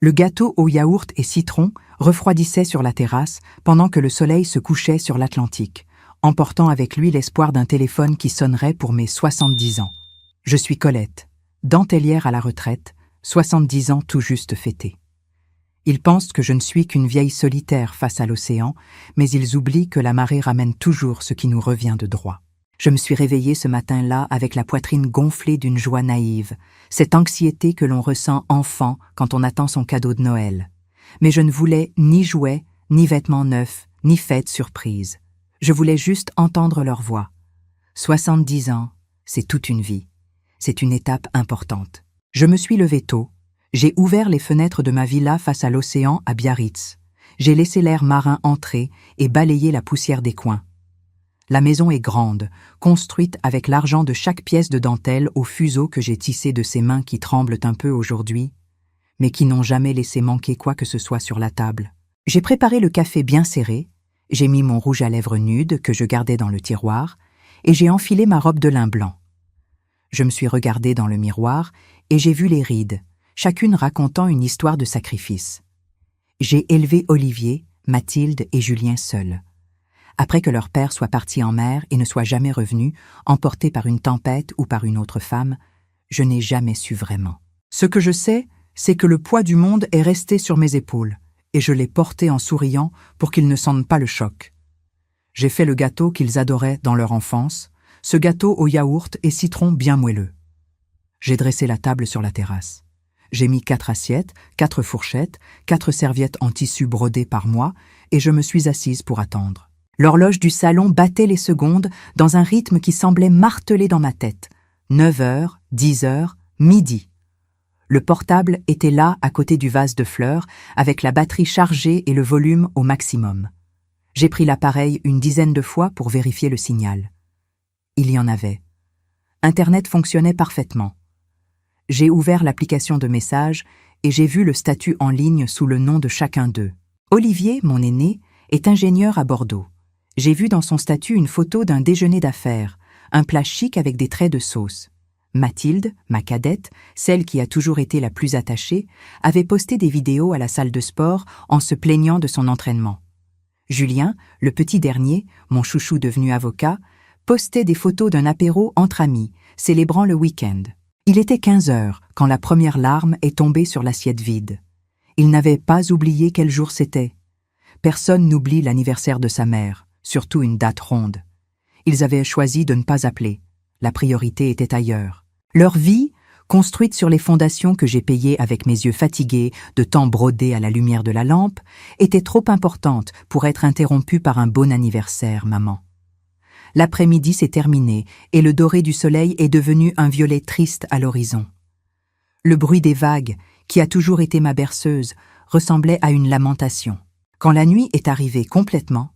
Le gâteau au yaourt et citron refroidissait sur la terrasse pendant que le soleil se couchait sur l'Atlantique, emportant avec lui l'espoir d'un téléphone qui sonnerait pour mes 70 ans. Je suis Colette, dentelière à la retraite, 70 ans tout juste fêtés. Ils pensent que je ne suis qu'une vieille solitaire face à l'océan, mais ils oublient que la marée ramène toujours ce qui nous revient de droit. Je me suis réveillée ce matin-là avec la poitrine gonflée d'une joie naïve, cette anxiété que l'on ressent enfant quand on attend son cadeau de Noël. Mais je ne voulais ni jouets, ni vêtements neufs, ni fêtes surprises. Je voulais juste entendre leur voix. 70 ans, c'est toute une vie. C'est une étape importante. Je me suis levée tôt. J'ai ouvert les fenêtres de ma villa face à l'océan à Biarritz. J'ai laissé l'air marin entrer et balayer la poussière des coins. La maison est grande, construite avec l'argent de chaque pièce de dentelle au fuseau que j'ai tissé de ces mains qui tremblent un peu aujourd'hui, mais qui n'ont jamais laissé manquer quoi que ce soit sur la table. J'ai préparé le café bien serré, j'ai mis mon rouge à lèvres nude que je gardais dans le tiroir, et j'ai enfilé ma robe de lin blanc. Je me suis regardée dans le miroir et j'ai vu les rides, chacune racontant une histoire de sacrifice. J'ai élevé Olivier, Mathilde et Julien seuls. Après que leur père soit parti en mer et ne soit jamais revenu, emporté par une tempête ou par une autre femme, je n'ai jamais su vraiment. Ce que je sais, c'est que le poids du monde est resté sur mes épaules, et je l'ai porté en souriant pour qu'ils ne sentent pas le choc. J'ai fait le gâteau qu'ils adoraient dans leur enfance, ce gâteau au yaourt et citron bien moelleux. J'ai dressé la table sur la terrasse. J'ai mis 4 assiettes, 4 fourchettes, 4 serviettes en tissu brodé par moi, et je me suis assise pour attendre. L'horloge du salon battait les secondes dans un rythme qui semblait marteler dans ma tête. 9 heures, 10 heures, midi. Le portable était là à côté du vase de fleurs, avec la batterie chargée et le volume au maximum. J'ai pris l'appareil une dizaine de fois pour vérifier le signal. Il y en avait. Internet fonctionnait parfaitement. J'ai ouvert l'application de messages et j'ai vu le statut en ligne sous le nom de chacun d'eux. Olivier, mon aîné, est ingénieur à Bordeaux. J'ai vu dans son statut une photo d'un déjeuner d'affaires, un plat chic avec des traits de sauce. Mathilde, ma cadette, celle qui a toujours été la plus attachée, avait posté des vidéos à la salle de sport en se plaignant de son entraînement. Julien, le petit dernier, mon chouchou devenu avocat, postait des photos d'un apéro entre amis, célébrant le week-end. Il était 15 heures quand la première larme est tombée sur l'assiette vide. Il n'avait pas oublié quel jour c'était. Personne n'oublie l'anniversaire de sa mère, surtout une date ronde. Ils avaient choisi de ne pas appeler. La priorité était ailleurs. Leur vie, construite sur les fondations que j'ai payées avec mes yeux fatigués de temps brodés à la lumière de la lampe, était trop importante pour être interrompue par un bon anniversaire, maman. L'après-midi s'est terminé et le doré du soleil est devenu un violet triste à l'horizon. Le bruit des vagues, qui a toujours été ma berceuse, ressemblait à une lamentation. Quand la nuit est arrivée complètement,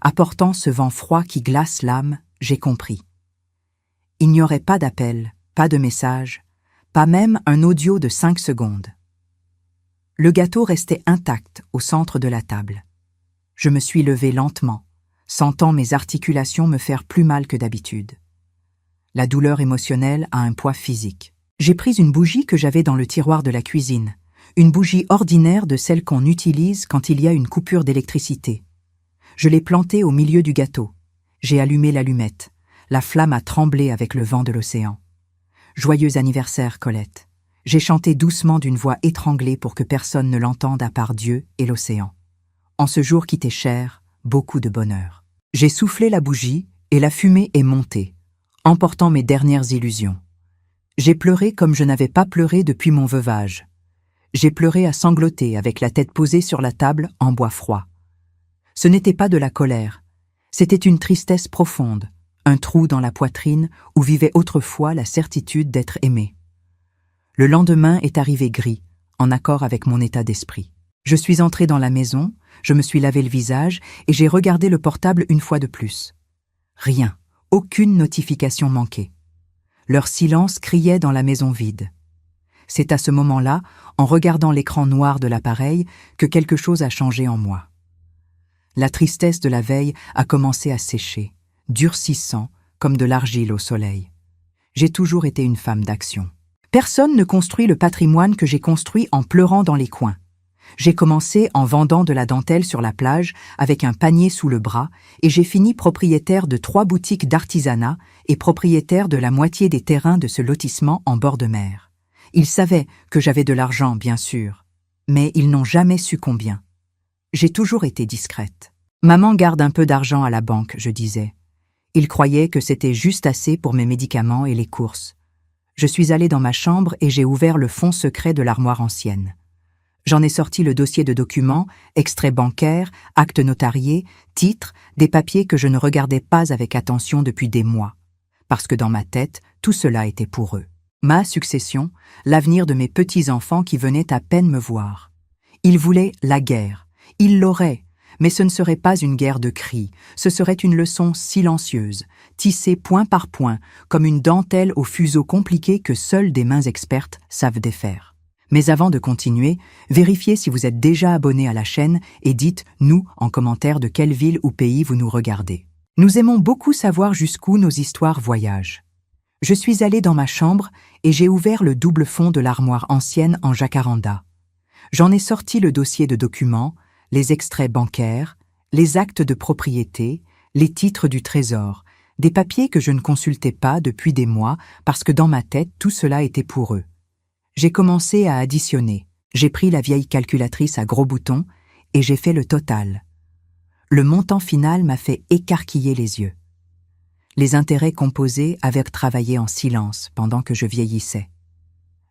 apportant ce vent froid qui glace l'âme, j'ai compris. Il n'y aurait pas d'appel, pas de message, pas même un audio de 5 secondes. Le gâteau restait intact au centre de la table. Je me suis levée lentement, sentant mes articulations me faire plus mal que d'habitude. La douleur émotionnelle a un poids physique. J'ai pris une bougie que j'avais dans le tiroir de la cuisine, une bougie ordinaire de celle qu'on utilise quand il y a une coupure d'électricité. Je l'ai plantée au milieu du gâteau. J'ai allumé l'allumette. La flamme a tremblé avec le vent de l'océan. Joyeux anniversaire, Colette. J'ai chanté doucement d'une voix étranglée pour que personne ne l'entende à part Dieu et l'océan. En ce jour qui t'est cher, beaucoup de bonheur. J'ai soufflé la bougie et la fumée est montée, emportant mes dernières illusions. J'ai pleuré comme je n'avais pas pleuré depuis mon veuvage. J'ai pleuré à sangloter avec la tête posée sur la table en bois froid. Ce n'était pas de la colère, c'était une tristesse profonde, un trou dans la poitrine où vivait autrefois la certitude d'être aimé. Le lendemain est arrivé gris, en accord avec mon état d'esprit. Je suis entrée dans la maison, je me suis lavé le visage et j'ai regardé le portable une fois de plus. Rien, aucune notification manquée. Leur silence criait dans la maison vide. C'est à ce moment-là, en regardant l'écran noir de l'appareil, que quelque chose a changé en moi. La tristesse de la veille a commencé à sécher, durcissant comme de l'argile au soleil. J'ai toujours été une femme d'action. Personne ne construit le patrimoine que j'ai construit en pleurant dans les coins. J'ai commencé en vendant de la dentelle sur la plage avec un panier sous le bras et j'ai fini propriétaire de 3 boutiques d'artisanat et propriétaire de la moitié des terrains de ce lotissement en bord de mer. Ils savaient que j'avais de l'argent, bien sûr, mais ils n'ont jamais su combien. J'ai toujours été discrète. Maman garde un peu d'argent à la banque, je disais. Ils croyaient que c'était juste assez pour mes médicaments et les courses. Je suis allée dans ma chambre et j'ai ouvert le fond secret de l'armoire ancienne. J'en ai sorti le dossier de documents, extraits bancaires, actes notariés, titres, des papiers que je ne regardais pas avec attention depuis des mois. Parce que dans ma tête, tout cela était pour eux. Ma succession, l'avenir de mes petits-enfants qui venaient à peine me voir. Ils voulaient la guerre. Ils l'auraient, mais ce ne serait pas une guerre de cris, ce serait une leçon silencieuse, tissée point par point, comme une dentelle au fuseau compliqué que seules des mains expertes savent défaire. Mais avant de continuer, vérifiez si vous êtes déjà abonné à la chaîne et dites-nous en commentaire de quelle ville ou pays vous nous regardez. Nous aimons beaucoup savoir jusqu'où nos histoires voyagent. Je suis allée dans ma chambre et j'ai ouvert le double fond de l'armoire ancienne en jacaranda. J'en ai sorti le dossier de documents, les extraits bancaires, les actes de propriété, les titres du trésor, des papiers que je ne consultais pas depuis des mois parce que dans ma tête, tout cela était pour eux. J'ai commencé à additionner. J'ai pris la vieille calculatrice à gros boutons et j'ai fait le total. Le montant final m'a fait écarquiller les yeux. Les intérêts composés avaient travaillé en silence pendant que je vieillissais.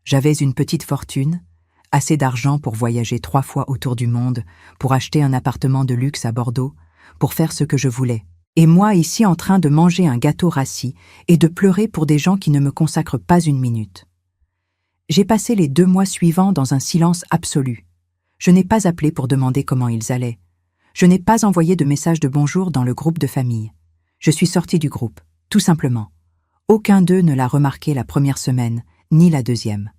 J'avais une petite fortune, assez d'argent pour voyager 3 fois autour du monde, pour acheter un appartement de luxe à Bordeaux, pour faire ce que je voulais. Et moi ici en train de manger un gâteau rassis et de pleurer pour des gens qui ne me consacrent pas une minute. J'ai passé les 2 mois suivants dans un silence absolu. Je n'ai pas appelé pour demander comment ils allaient. Je n'ai pas envoyé de message de bonjour dans le groupe de famille. Je suis sortie du groupe, tout simplement. Aucun d'eux ne l'a remarqué la première semaine, ni la deuxième.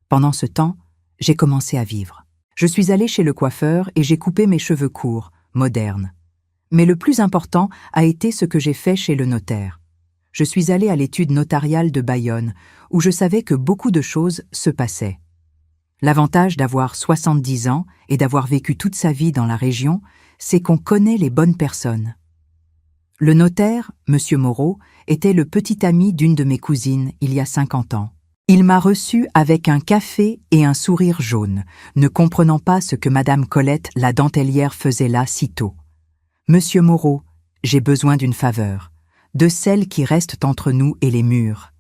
Pendant ce temps, j'ai commencé à vivre. Je suis allée chez le coiffeur et j'ai coupé mes cheveux courts, modernes. Mais le plus important a été ce que j'ai fait chez le notaire. Je suis allée à l'étude notariale de Bayonne, où je savais que beaucoup de choses se passaient. L'avantage d'avoir 70 ans et d'avoir vécu toute sa vie dans la région, c'est qu'on connaît les bonnes personnes. Le notaire, M. Moreau, était le petit ami d'une de mes cousines il y a 50 ans. Il m'a reçu avec un café et un sourire jaune, ne comprenant pas ce que Madame Colette, la dentelière, faisait là si tôt. « Monsieur Moreau, j'ai besoin d'une faveur, de celle qui reste entre nous et les murs. »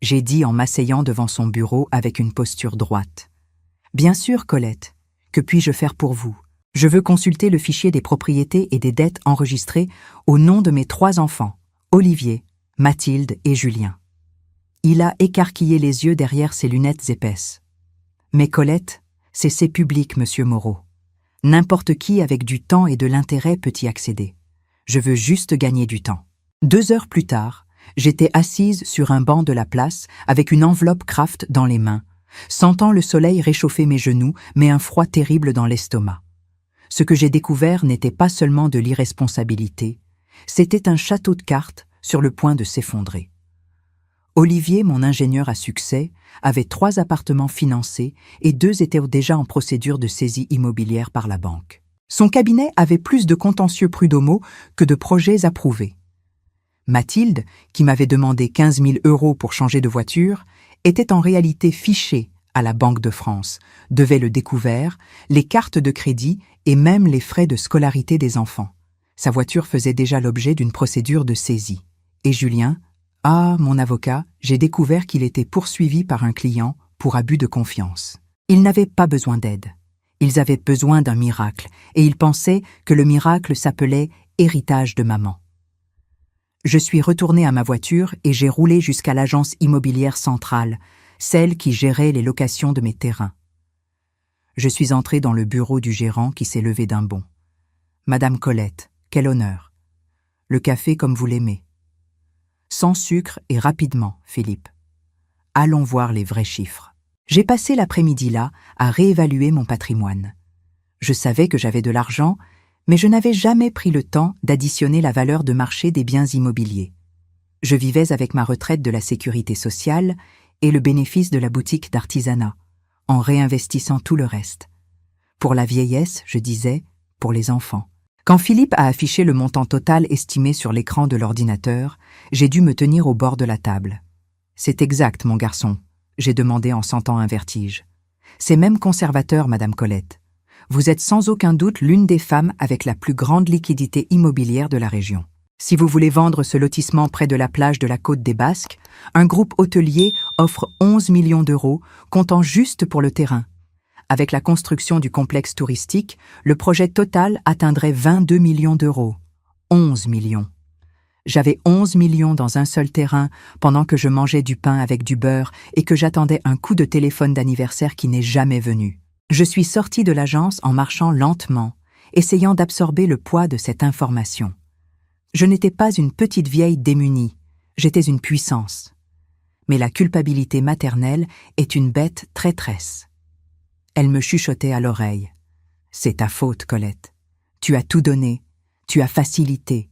J'ai dit en m'asseyant devant son bureau avec une posture droite. « Bien sûr, Colette, que puis-je faire pour vous? Je veux consulter le fichier des propriétés et des dettes enregistrées au nom de mes 3 enfants, Olivier, Mathilde et Julien. » Il a écarquillé les yeux derrière ses lunettes épaisses. « Mais Colette, c'est public, Monsieur Moreau. N'importe qui avec du temps et de l'intérêt peut y accéder. Je veux juste gagner du temps. » 2 heures plus tard, j'étais assise sur un banc de la place avec une enveloppe Kraft dans les mains, sentant le soleil réchauffer mes genoux, mais un froid terrible dans l'estomac. Ce que j'ai découvert n'était pas seulement de l'irresponsabilité, c'était un château de cartes sur le point de s'effondrer. Olivier, mon ingénieur à succès, avait 3 appartements financés et 2 étaient déjà en procédure de saisie immobilière par la banque. Son cabinet avait plus de contentieux prud'homaux que de projets approuvés. Mathilde, qui m'avait demandé 15 000 € pour changer de voiture, était en réalité fichée à la Banque de France, devait le découvert, les cartes de crédit et même les frais de scolarité des enfants. Sa voiture faisait déjà l'objet d'une procédure de saisie. Et Julien, mon avocat, j'ai découvert qu'il était poursuivi par un client pour abus de confiance. Ils n'avaient pas besoin d'aide. Ils avaient besoin d'un miracle, et ils pensaient que le miracle s'appelait héritage de maman. Je suis retournée à ma voiture et j'ai roulé jusqu'à l'agence immobilière centrale, celle qui gérait les locations de mes terrains. Je suis entrée dans le bureau du gérant qui s'est levé d'un bond. « Madame Colette, quel honneur. Le café comme vous l'aimez. » Sans sucre et rapidement, Philippe. Allons voir les vrais chiffres. J'ai passé l'après-midi là à réévaluer mon patrimoine. Je savais que j'avais de l'argent, mais je n'avais jamais pris le temps d'additionner la valeur de marché des biens immobiliers. Je vivais avec ma retraite de la sécurité sociale et le bénéfice de la boutique d'artisanat, en réinvestissant tout le reste. Pour la vieillesse, je disais, pour les enfants. Quand Philippe a affiché le montant total estimé sur l'écran de l'ordinateur, j'ai dû me tenir au bord de la table. « C'est exact, mon garçon », j'ai demandé en sentant un vertige. « C'est même conservateur, Madame Colette. Vous êtes sans aucun doute l'une des femmes avec la plus grande liquidité immobilière de la région. Si vous voulez vendre ce lotissement près de la plage de la Côte des Basques, un groupe hôtelier offre 11 millions d'euros, comptant juste pour le terrain. Avec la construction du complexe touristique, le projet total atteindrait 22 millions d'euros. 11 millions. J'avais 11 millions dans un seul terrain pendant que je mangeais du pain avec du beurre et que j'attendais un coup de téléphone d'anniversaire qui n'est jamais venu. Je suis sortie de l'agence en marchant lentement, essayant d'absorber le poids de cette information. Je n'étais pas une petite vieille démunie, j'étais une puissance. Mais la culpabilité maternelle est une bête traîtresse. Elle me chuchotait à l'oreille. « C'est ta faute, Colette. Tu as tout donné, tu as facilité.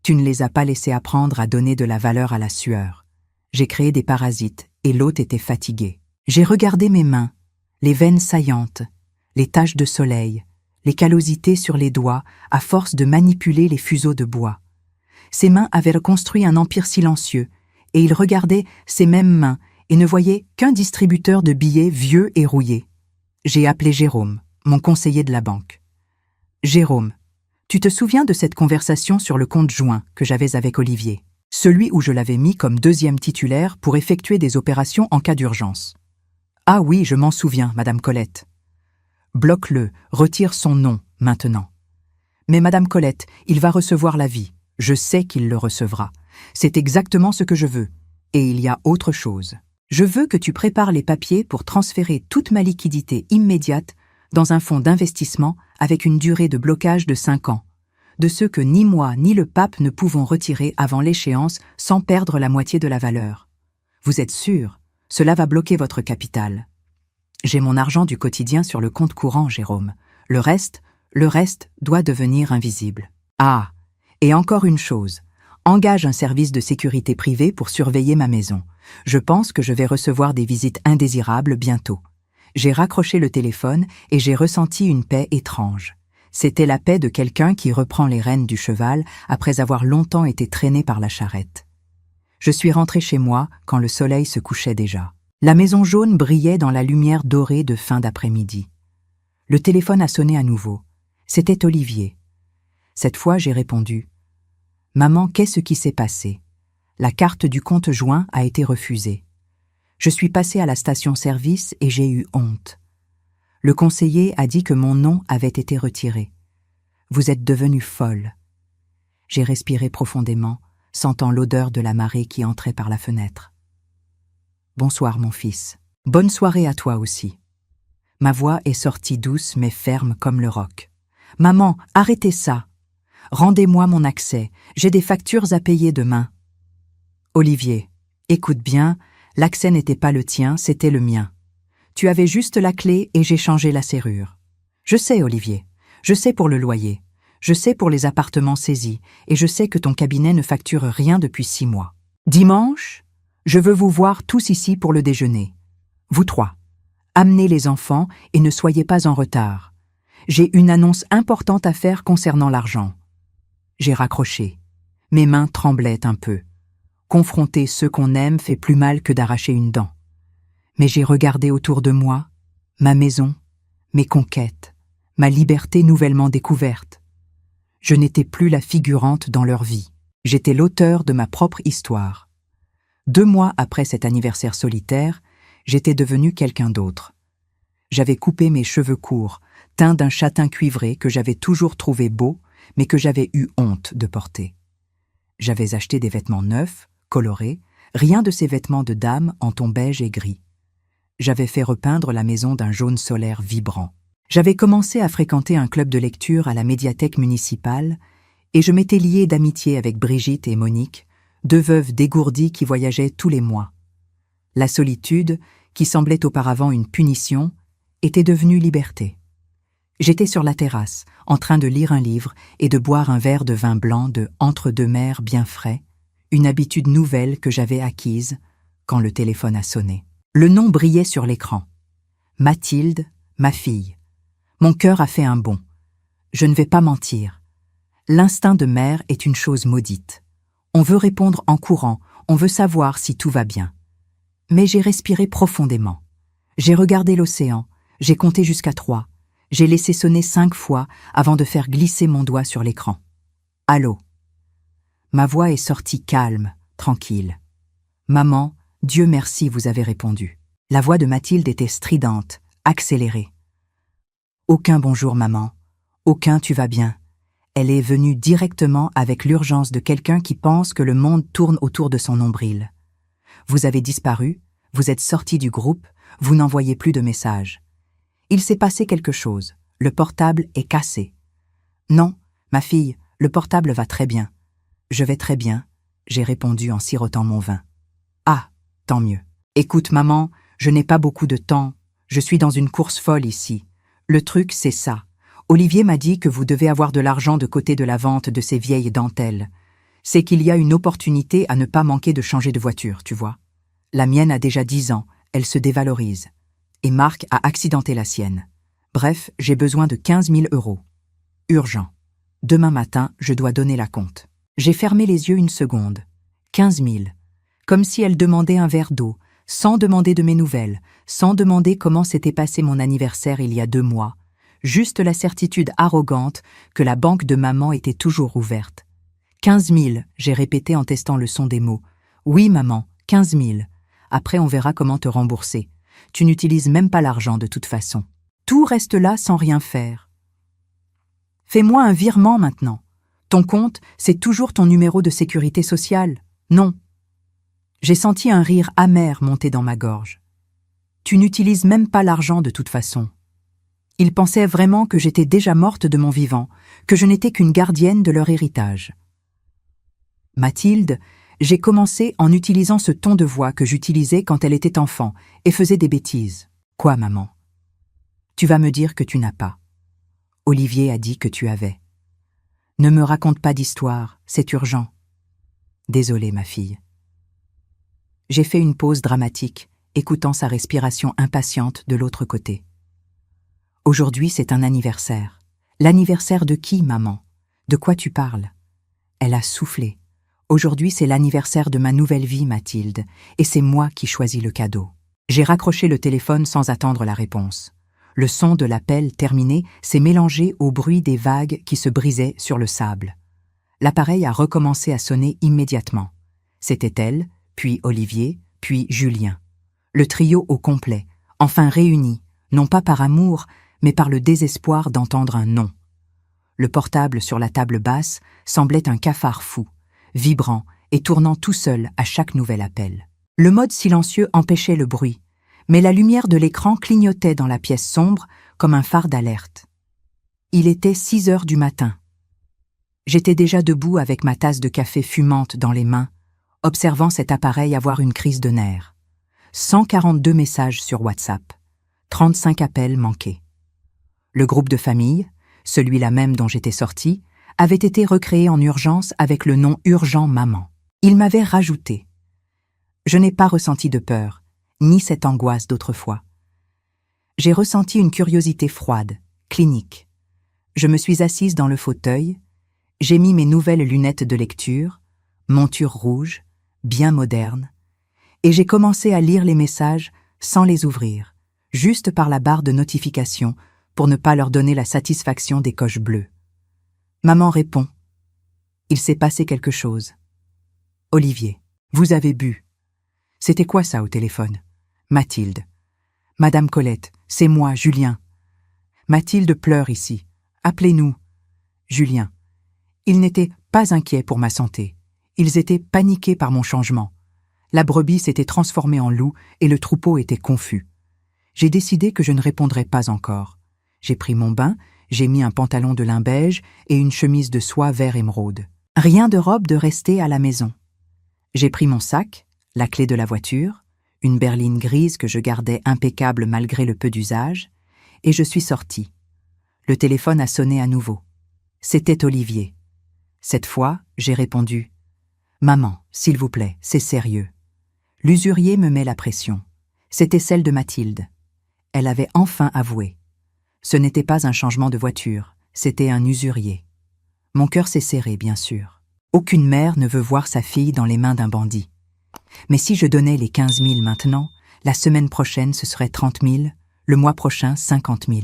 Tu ne les as pas laissés apprendre à donner de la valeur à la sueur. J'ai créé des parasites et l'hôte était fatigué. J'ai regardé mes mains, les veines saillantes, les taches de soleil, les callosités sur les doigts à force de manipuler les fuseaux de bois. Ces mains avaient reconstruit un empire silencieux, et il regardait ces mêmes mains et ne voyait qu'un distributeur de billets vieux et rouillé. J'ai appelé Jérôme, mon conseiller de la banque. « Jérôme, tu te souviens de cette conversation sur le compte joint que j'avais avec Olivier, celui où je l'avais mis comme deuxième titulaire pour effectuer des opérations en cas d'urgence. »« Ah oui, je m'en souviens, Madame Colette. »« Bloque-le, retire son nom, maintenant. »« Mais Madame Colette, il va recevoir l'avis. Je sais qu'il le recevra. C'est exactement ce que je veux. Et il y a autre chose. Je veux que tu prépares les papiers pour transférer toute ma liquidité immédiate dans un fonds d'investissement avec une durée de blocage de 5 ans, de ceux que ni moi ni le pape ne pouvons retirer avant l'échéance sans perdre la moitié de la valeur. Vous êtes sûr, cela va bloquer votre capital. J'ai mon argent du quotidien sur le compte courant, Jérôme. Le reste doit devenir invisible. Ah, et encore une chose. Engage un service de sécurité privée pour surveiller ma maison. Je pense que je vais recevoir des visites indésirables bientôt. J'ai raccroché le téléphone et j'ai ressenti une paix étrange. C'était la paix de quelqu'un qui reprend les rênes du cheval après avoir longtemps été traîné par la charrette. Je suis rentré chez moi quand le soleil se couchait déjà. La maison jaune brillait dans la lumière dorée de fin d'après-midi. Le téléphone a sonné à nouveau. C'était Olivier. Cette fois, j'ai répondu. « Maman, qu'est-ce qui s'est passé ? La carte du compte joint a été refusée. Je suis passé à la station-service et j'ai eu honte. Le conseiller a dit que mon nom avait été retiré. Vous êtes devenue folle. » J'ai respiré profondément, sentant l'odeur de la marée qui entrait par la fenêtre. « Bonsoir, mon fils. Bonne soirée à toi aussi. » Ma voix est sortie douce mais ferme comme le roc. « Maman, arrêtez ça. Rendez-moi mon accès. J'ai des factures à payer demain. » Olivier, écoute bien, l'accès n'était pas le tien, c'était le mien. Tu avais juste la clé et j'ai changé la serrure. Je sais, Olivier. Je sais pour le loyer. Je sais pour les appartements saisis. Et je sais que ton cabinet ne facture rien depuis 6 mois. Dimanche, je veux vous voir tous ici pour le déjeuner. Vous 3. Amenez les enfants et ne soyez pas en retard. J'ai une annonce importante à faire concernant l'argent. J'ai raccroché. Mes mains tremblaient un peu. Confronter ceux qu'on aime fait plus mal que d'arracher une dent. Mais j'ai regardé autour de moi, ma maison, mes conquêtes, ma liberté nouvellement découverte. Je n'étais plus la figurante dans leur vie. J'étais l'auteur de ma propre histoire. 2 mois après cet anniversaire solitaire, j'étais devenu quelqu'un d'autre. J'avais coupé mes cheveux courts, teints d'un châtain cuivré que j'avais toujours trouvé beau, mais que j'avais eu honte de porter. J'avais acheté des vêtements neufs, colorés, rien de ces vêtements de dame en ton beige et gris. J'avais fait repeindre la maison d'un jaune solaire vibrant. J'avais commencé à fréquenter un club de lecture à la médiathèque municipale et je m'étais lié d'amitié avec Brigitte et Monique, 2 veuves dégourdies qui voyageaient tous les mois. La solitude, qui semblait auparavant une punition, était devenue liberté. J'étais sur la terrasse, en train de lire un livre et de boire un verre de vin blanc de Entre-deux-Mers bien frais, une habitude nouvelle que j'avais acquise quand le téléphone a sonné. Le nom brillait sur l'écran. Mathilde, ma fille. Mon cœur a fait un bond. Je ne vais pas mentir. L'instinct de mère est une chose maudite. On veut répondre en courant, on veut savoir si tout va bien. Mais j'ai respiré profondément. J'ai regardé l'océan, j'ai compté jusqu'à 3. J'ai laissé sonner 5 fois avant de faire glisser mon doigt sur l'écran. Allô. Ma voix est sortie calme, tranquille. Maman, Dieu merci, vous avez répondu. La voix de Mathilde était stridente, accélérée. Aucun bonjour maman, aucun tu vas bien. Elle est venue directement avec l'urgence de quelqu'un qui pense que le monde tourne autour de son nombril. Vous avez disparu, vous êtes sorti du groupe, vous n'envoyez plus de messages. Il s'est passé quelque chose, le portable est cassé. Non, ma fille, le portable va très bien. Je vais très bien, j'ai répondu en sirotant mon vin. Ah, tant mieux. Écoute maman, je n'ai pas beaucoup de temps, je suis dans une course folle ici. Le truc c'est ça. Olivier m'a dit que vous devez avoir de l'argent de côté de la vente de ces vieilles dentelles. C'est qu'il y a une opportunité à ne pas manquer de changer de voiture, tu vois. La mienne a déjà 10 ans, elle se dévalorise. Et Marc a accidenté la sienne. Bref, j'ai besoin de 15 000 €. Urgent. Demain matin, je dois donner la compte. J'ai fermé les yeux une seconde. 15 000. Comme si elle demandait un verre d'eau, sans demander de mes nouvelles, sans demander comment s'était passé mon anniversaire il y a 2 mois. Juste la certitude arrogante que la banque de maman était toujours ouverte. 15 000, j'ai répété en testant le son des mots. Oui, maman, 15 000. Après, on verra comment te rembourser. Tu n'utilises même pas l'argent de toute façon. Tout reste là sans rien faire. Fais-moi un virement maintenant. Ton compte, c'est toujours ton numéro de sécurité sociale. Non. J'ai senti un rire amer monter dans ma gorge. Tu n'utilises même pas l'argent de toute façon. Ils pensaient vraiment que j'étais déjà morte de mon vivant, que je n'étais qu'une gardienne de leur héritage. Mathilde, j'ai commencé en utilisant ce ton de voix que j'utilisais quand elle était enfant et faisait des bêtises. Quoi, maman? Tu vas me dire que tu n'as pas. Olivier a dit que tu avais. Ne me raconte pas d'histoire, c'est urgent. Désolée, ma fille. J'ai fait une pause dramatique, écoutant sa respiration impatiente de l'autre côté. Aujourd'hui, c'est un anniversaire. L'anniversaire de qui, maman? De quoi tu parles? Elle a soufflé. Aujourd'hui, c'est l'anniversaire de ma nouvelle vie, Mathilde, et c'est moi qui choisis le cadeau. J'ai raccroché le téléphone sans attendre la réponse. Le son de l'appel terminé s'est mélangé au bruit des vagues qui se brisaient sur le sable. L'appareil a recommencé à sonner immédiatement. C'était elle, puis Olivier, puis Julien. Le trio au complet, enfin réuni, non pas par amour, mais par le désespoir d'entendre un non. Le portable sur la table basse semblait un cafard fou, vibrant et tournant tout seul à chaque nouvel appel. Le mode silencieux empêchait le bruit, mais la lumière de l'écran clignotait dans la pièce sombre comme un phare d'alerte. Il était 6 heures du matin. J'étais déjà debout avec ma tasse de café fumante dans les mains, observant cet appareil avoir une crise de nerfs. 142 messages sur WhatsApp, 35 appels manqués. Le groupe de famille, celui-là même dont j'étais sortie, avait été recréé en urgence avec le nom urgent maman. Il m'avait rajouté. Je n'ai pas ressenti de peur, ni cette angoisse d'autrefois. J'ai ressenti une curiosité froide, clinique. Je me suis assise dans le fauteuil, j'ai mis mes nouvelles lunettes de lecture, monture rouge, bien moderne, et j'ai commencé à lire les messages sans les ouvrir, juste par la barre de notification pour ne pas leur donner la satisfaction des coches bleues. Maman répond. Il s'est passé quelque chose. Olivier, vous avez bu. C'était quoi ça au téléphone? Mathilde. Madame Colette, c'est moi, Julien. Mathilde pleure ici. Appelez-nous. Julien. Ils n'étaient pas inquiets pour ma santé. Ils étaient paniqués par mon changement. La brebis s'était transformée en loup et le troupeau était confus. J'ai décidé que je ne répondrais pas encore. J'ai pris mon bain, j'ai mis un pantalon de lin beige et une chemise de soie vert émeraude. Rien de robe de rester à la maison. J'ai pris mon sac, la clé de la voiture, une berline grise que je gardais impeccable malgré le peu d'usage, et je suis sortie. Le téléphone a sonné à nouveau. C'était Olivier. Cette fois, j'ai répondu « Maman, s'il vous plaît, c'est sérieux. » L'usurier me met la pression. C'était celle de Mathilde. Elle avait enfin avoué. Ce n'était pas un changement de voiture, c'était un usurier. Mon cœur s'est serré, bien sûr. Aucune mère ne veut voir sa fille dans les mains d'un bandit. Mais si je donnais les 15 000 maintenant, la semaine prochaine ce serait 30 000, le mois prochain 50 000.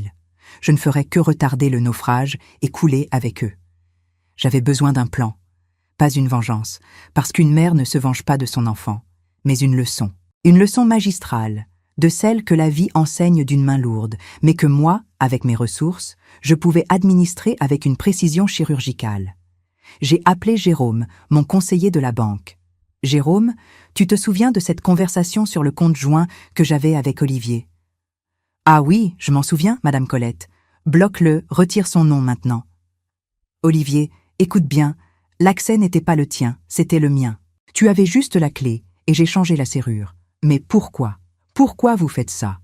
Je ne ferais que retarder le naufrage et couler avec eux. J'avais besoin d'un plan, pas une vengeance, parce qu'une mère ne se venge pas de son enfant, mais une leçon magistrale, de celle que la vie enseigne d'une main lourde, mais que moi, avec mes ressources, je pouvais administrer avec une précision chirurgicale. J'ai appelé Jérôme, mon conseiller de la banque. « Jérôme, tu te souviens de cette conversation sur le compte joint que j'avais avec Olivier ?»« Ah oui, je m'en souviens, Madame Colette. Bloque-le, retire son nom maintenant. »« Olivier, écoute bien, l'accès n'était pas le tien, c'était le mien. Tu avais juste la clé, et j'ai changé la serrure. Mais pourquoi ? Pourquoi vous faites ça ?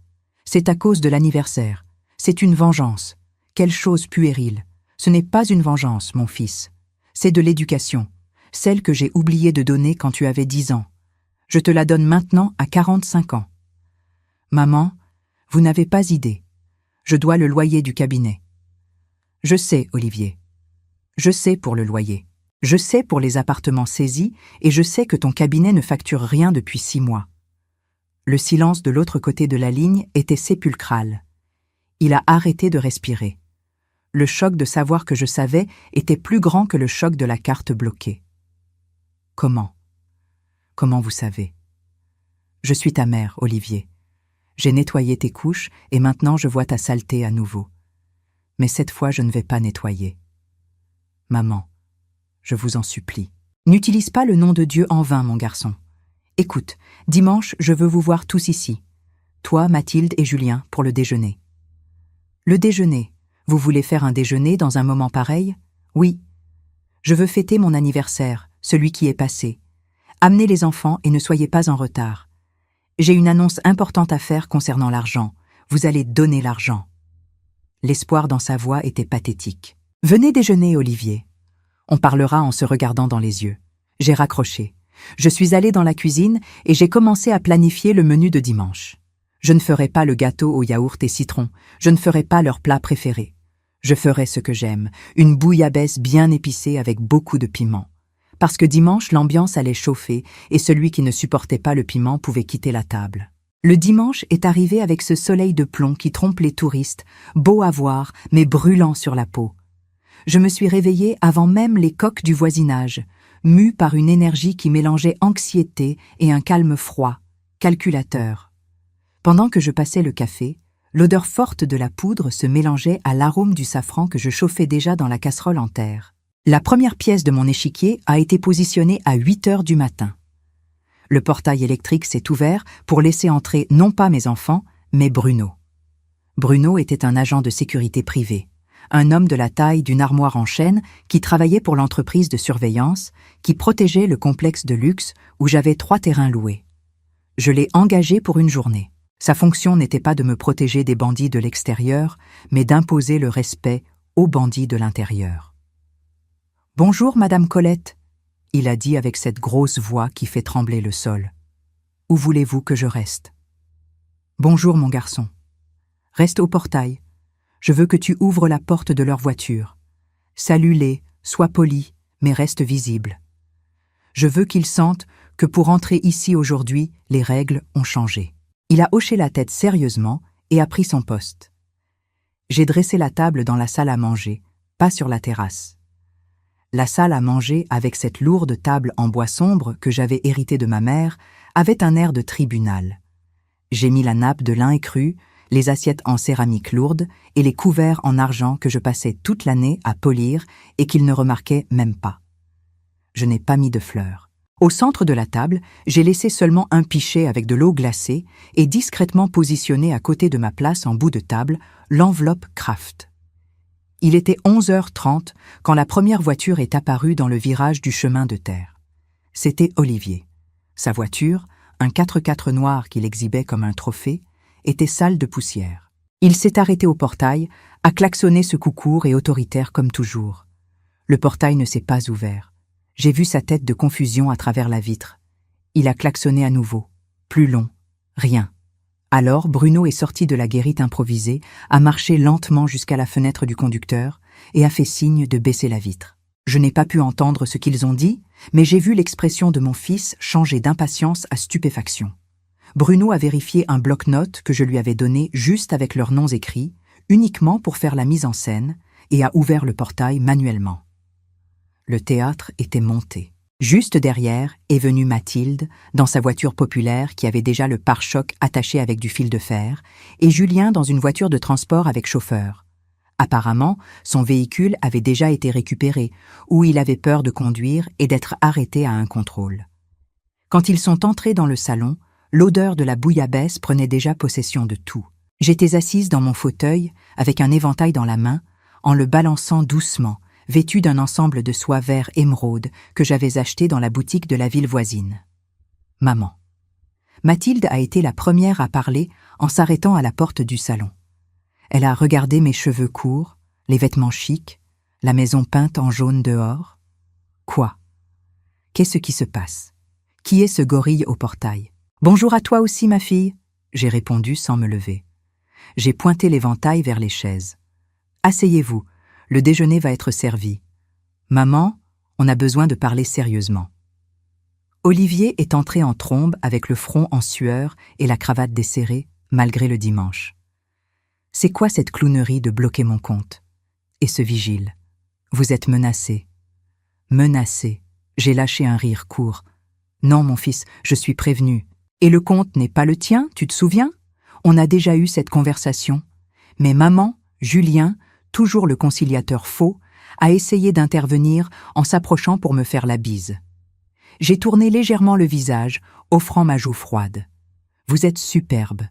C'est à cause de l'anniversaire. C'est une vengeance. Quelle chose puérile. Ce n'est pas une vengeance, mon fils. C'est de l'éducation. Celle que j'ai oublié de donner quand tu avais 10 ans. Je te la donne maintenant à 45 ans. Maman, vous n'avez pas idée. Je dois le loyer du cabinet. Je sais, Olivier. Je sais pour le loyer. Je sais pour les appartements saisis et je sais que ton cabinet ne facture rien depuis 6 mois. Le silence de l'autre côté de la ligne était sépulcral. Il a arrêté de respirer. Le choc de savoir que je savais était plus grand que le choc de la carte bloquée. Comment ? Comment vous savez ? Je suis ta mère, Olivier. J'ai nettoyé tes couches et maintenant je vois ta saleté à nouveau. Mais cette fois, je ne vais pas nettoyer. Maman, je vous en supplie. N'utilise pas le nom de Dieu en vain, mon garçon. Écoute, dimanche, je veux vous voir tous ici. Toi, Mathilde et Julien, pour le déjeuner. Le déjeuner. Vous voulez faire un déjeuner dans un moment pareil ? Oui. Je veux fêter mon anniversaire, celui qui est passé. Amenez les enfants et ne soyez pas en retard. J'ai une annonce importante à faire concernant l'argent. Vous allez donner l'argent. L'espoir dans sa voix était pathétique. Venez déjeuner, Olivier. On parlera en se regardant dans les yeux. J'ai raccroché. Je suis allée dans la cuisine et j'ai commencé à planifier le menu de dimanche. Je ne ferai pas le gâteau au yaourt et citron. Je ne ferai pas leur plat préféré. Je ferai ce que j'aime, une bouillabaisse bien épicée avec beaucoup de piment. Parce que dimanche, l'ambiance allait chauffer et celui qui ne supportait pas le piment pouvait quitter la table. Le dimanche est arrivé avec ce soleil de plomb qui trompe les touristes, beau à voir, mais brûlant sur la peau. Je me suis réveillée avant même les coqs du voisinage, mue par une énergie qui mélangeait anxiété et un calme froid, calculateur. Pendant que je passais le café, l'odeur forte de la poudre se mélangeait à l'arôme du safran que je chauffais déjà dans la casserole en terre. La première pièce de mon échiquier a été positionnée à 8 heures du matin. Le portail électrique s'est ouvert pour laisser entrer non pas mes enfants, mais Bruno. Bruno était un agent de sécurité privée, un homme de la taille d'une armoire en chêne qui travaillait pour l'entreprise de surveillance, qui protégeait le complexe de luxe où j'avais 3 terrains loués. Je l'ai engagé pour une journée. Sa fonction n'était pas de me protéger des bandits de l'extérieur, mais d'imposer le respect aux bandits de l'intérieur. « Bonjour, Madame Colette », il a dit avec cette grosse voix qui fait trembler le sol. « Où voulez-vous que je reste ?»« Bonjour, mon garçon. Reste au portail. Je veux que tu ouvres la porte de leur voiture. Salue-les, sois poli, mais reste visible. Je veux qu'ils sentent que pour entrer ici aujourd'hui, les règles ont changé. » Il a hoché la tête sérieusement et a pris son poste. J'ai dressé la table dans la salle à manger, pas sur la terrasse. La salle à manger, avec cette lourde table en bois sombre que j'avais héritée de ma mère, avait un air de tribunal. J'ai mis la nappe de lin écru, les assiettes en céramique lourde et les couverts en argent que je passais toute l'année à polir et qu'ils ne remarquaient même pas. Je n'ai pas mis de fleurs. Au centre de la table, j'ai laissé seulement un pichet avec de l'eau glacée et discrètement positionné à côté de ma place en bout de table, l'enveloppe Kraft. Il était 11h30 quand la première voiture est apparue dans le virage du chemin de terre. C'était Olivier. Sa voiture, un 4x4 noir qu'il exhibait comme un trophée, était sale de poussière. Il s'est arrêté au portail, a klaxonné ce coup court et autoritaire comme toujours. Le portail ne s'est pas ouvert. J'ai vu sa tête de confusion à travers la vitre. Il a klaxonné à nouveau. Plus long. Rien. Alors Bruno est sorti de la guérite improvisée, a marché lentement jusqu'à la fenêtre du conducteur et a fait signe de baisser la vitre. Je n'ai pas pu entendre ce qu'ils ont dit, mais j'ai vu l'expression de mon fils changer d'impatience à stupéfaction. Bruno a vérifié un bloc-notes que je lui avais donné juste avec leurs noms écrits, uniquement pour faire la mise en scène, et a ouvert le portail manuellement. Le théâtre était monté. Juste derrière est venue Mathilde, dans sa voiture populaire qui avait déjà le pare-choc attaché avec du fil de fer, et Julien dans une voiture de transport avec chauffeur. Apparemment, son véhicule avait déjà été récupéré, ou il avait peur de conduire et d'être arrêté à un contrôle. Quand ils sont entrés dans le salon, l'odeur de la bouillabaisse prenait déjà possession de tout. J'étais assise dans mon fauteuil, avec un éventail dans la main, en le balançant doucement, vêtue d'un ensemble de soie vert émeraude que j'avais acheté dans la boutique de la ville voisine. Maman. Mathilde a été la première à parler en s'arrêtant à la porte du salon. Elle a regardé mes cheveux courts, les vêtements chics, la maison peinte en jaune dehors. Quoi? Qu'est-ce qui se passe? Qui est ce gorille au portail? Bonjour à toi aussi, ma fille, j'ai répondu sans me lever. J'ai pointé l'éventail vers les chaises. Asseyez-vous, le déjeuner va être servi. Maman, on a besoin de parler sérieusement. Olivier est entré en trombe avec le front en sueur et la cravate desserrée, malgré le dimanche. C'est quoi cette clownerie de bloquer mon compte? Et ce vigile? Vous êtes menacé. Menacé. J'ai lâché un rire court. Non, mon fils, je suis prévenu. Et le compte n'est pas le tien, tu te souviens? On a déjà eu cette conversation. Mais maman, Julien, toujours le conciliateur faux, a essayé d'intervenir en s'approchant pour me faire la bise. J'ai tourné légèrement le visage, offrant ma joue froide. Vous êtes superbe.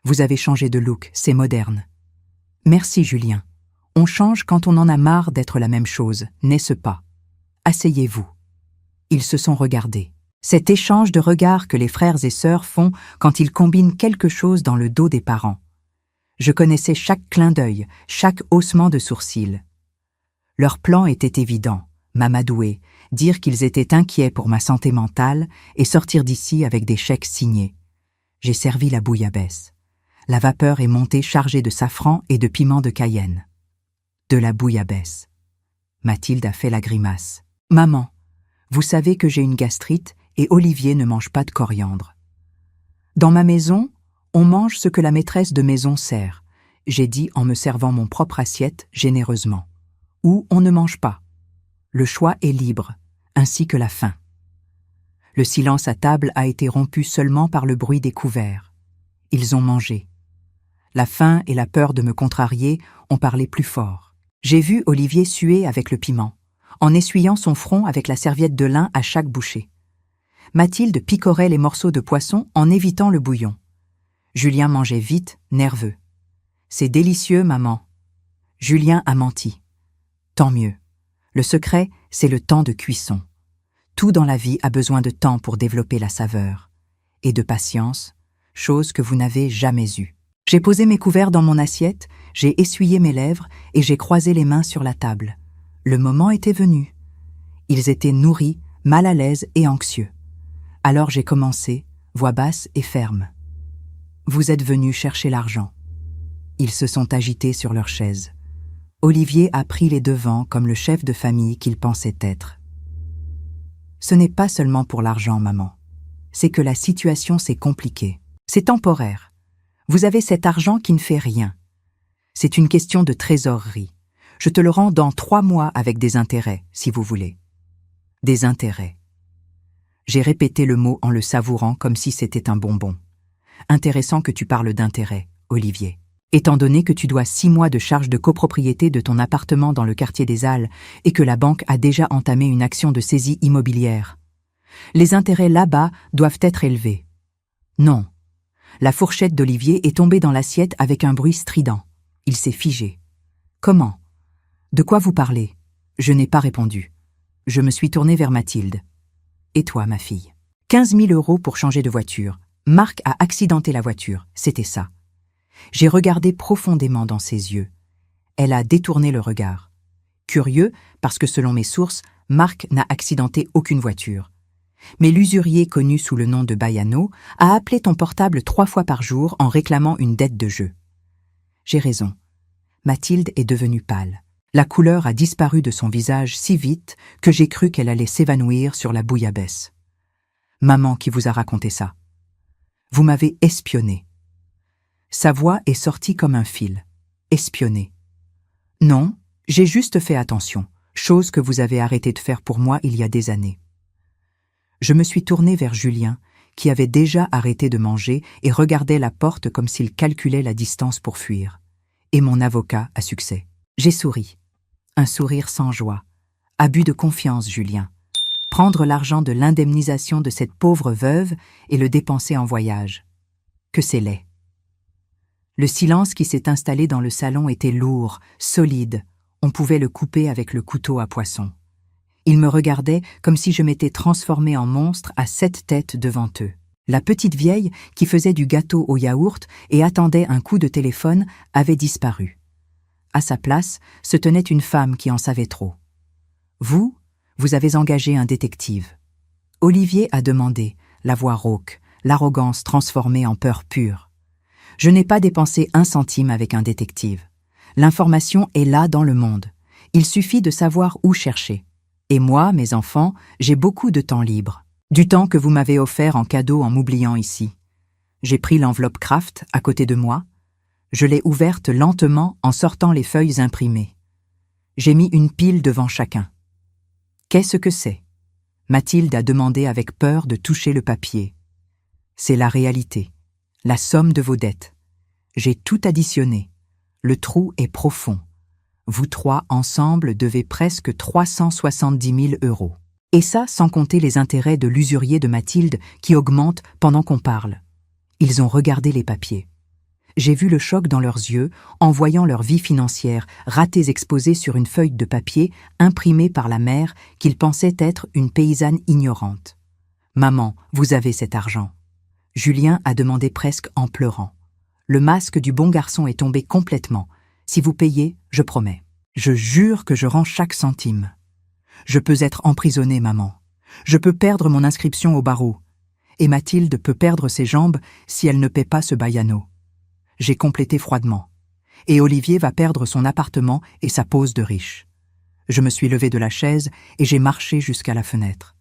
Vous avez changé de look, c'est moderne. Merci, Julien. On change quand on en a marre d'être la même chose, n'est-ce pas? Asseyez-vous. Ils se sont regardés. Cet échange de regards que les frères et sœurs font quand ils combinent quelque chose dans le dos des parents. Je connaissais chaque clin d'œil, chaque haussement de sourcils. Leur plan était évident, m'amadouer, dire qu'ils étaient inquiets pour ma santé mentale et sortir d'ici avec des chèques signés. J'ai servi la bouillabaisse. La vapeur est montée chargée de safran et de piment de Cayenne. De la bouillabaisse. Mathilde a fait la grimace. « Maman, vous savez que j'ai une gastrite et Olivier ne mange pas de coriandre. Dans ma maison, on mange ce que la maîtresse de maison sert, j'ai dit en me servant mon propre assiette généreusement. Ou on ne mange pas. Le choix est libre, ainsi que la faim. » Le silence à table a été rompu seulement par le bruit des couverts. Ils ont mangé. La faim et la peur de me contrarier ont parlé plus fort. J'ai vu Olivier suer avec le piment, en essuyant son front avec la serviette de lin à chaque bouchée. Mathilde picorait les morceaux de poisson en évitant le bouillon. Julien mangeait vite, nerveux. « C'est délicieux, maman. » Julien a menti. Tant mieux. Le secret, c'est le temps de cuisson. Tout dans la vie a besoin de temps pour développer la saveur. Et de patience, chose que vous n'avez jamais eue. J'ai posé mes couverts dans mon assiette, j'ai essuyé mes lèvres et j'ai croisé les mains sur la table. Le moment était venu. Ils étaient nourris, mal à l'aise et anxieux. Alors j'ai commencé, voix basse et ferme. « Vous êtes venus chercher l'argent. » Ils se sont agités sur leurs chaises. Olivier a pris les devants comme le chef de famille qu'il pensait être. « Ce n'est pas seulement pour l'argent, maman. C'est que la situation s'est compliquée. C'est temporaire. Vous avez cet argent qui ne fait rien. C'est une question de trésorerie. Je te le rends dans 3 mois avec des intérêts, si vous voulez. » Des intérêts. J'ai répété le mot en le savourant comme si c'était un bonbon. Intéressant que tu parles d'intérêt, Olivier. Étant donné que tu dois 6 mois de charges de copropriété de ton appartement dans le quartier des Halles et que la banque a déjà entamé une action de saisie immobilière. Les intérêts là-bas doivent être élevés. Non. La fourchette d'Olivier est tombée dans l'assiette avec un bruit strident. Il s'est figé. Comment? De quoi vous parlez? Je n'ai pas répondu. Je me suis tournée vers Mathilde. Et toi, ma fille? 15 000 € pour changer de voiture. Marc a accidenté la voiture, c'était ça. J'ai regardé profondément dans ses yeux. Elle a détourné le regard. Curieux, parce que selon mes sources, Marc n'a accidenté aucune voiture. Mais l'usurier connu sous le nom de Bayano a appelé ton portable 3 fois par jour en réclamant une dette de jeu. J'ai raison. Mathilde est devenue pâle. La couleur a disparu de son visage si vite que j'ai cru qu'elle allait s'évanouir sur la bouillabaisse. Maman qui vous a raconté ça. Vous m'avez espionné. Sa voix est sortie comme un fil. Espionné. Non, j'ai juste fait attention, chose que vous avez arrêté de faire pour moi il y a des années. Je me suis tournée vers Julien, qui avait déjà arrêté de manger et regardait la porte comme s'il calculait la distance pour fuir. Et mon avocat a succès. J'ai souri. Un sourire sans joie. Abus de confiance, Julien. Prendre l'argent de l'indemnisation de cette pauvre veuve et le dépenser en voyage. Que c'est laid. Le silence qui s'est installé dans le salon était lourd, solide. On pouvait le couper avec le couteau à poisson. Ils me regardaient comme si je m'étais transformée en monstre à 7 têtes devant eux. La petite vieille, qui faisait du gâteau au yaourt et attendait un coup de téléphone, avait disparu. À sa place, se tenait une femme qui en savait trop. Vous avez engagé un détective. Olivier a demandé, la voix rauque, l'arrogance transformée en peur pure. Je n'ai pas dépensé 1 centime avec un détective. L'information est là dans le monde. Il suffit de savoir où chercher. Et moi, mes enfants, j'ai beaucoup de temps libre. Du temps que vous m'avez offert en cadeau en m'oubliant ici. J'ai pris l'enveloppe Kraft à côté de moi. Je l'ai ouverte lentement en sortant les feuilles imprimées. J'ai mis une pile devant chacun. Qu'est-ce que c'est ? Mathilde a demandé avec peur de toucher le papier. C'est la réalité, la somme de vos dettes. J'ai tout additionné. Le trou est profond. Vous 3 ensemble devez presque 370 000 €. Et ça sans compter les intérêts de l'usurier de Mathilde qui augmentent pendant qu'on parle. Ils ont regardé les papiers. J'ai vu le choc dans leurs yeux en voyant leur vie financière, ratée exposée sur une feuille de papier imprimée par la mère qu'ils pensaient être une paysanne ignorante. « Maman, vous avez cet argent. » Julien a demandé presque en pleurant. Le masque du bon garçon est tombé complètement. Si vous payez, je promets. Je jure que je rends chaque centime. Je peux être emprisonnée, maman. Je peux perdre mon inscription au barreau. Et Mathilde peut perdre ses jambes si elle ne paie pas ce Bayano. J'ai complété froidement. Et Olivier va perdre son appartement et sa pose de riche. Je me suis levée de la chaise et j'ai marché jusqu'à la fenêtre.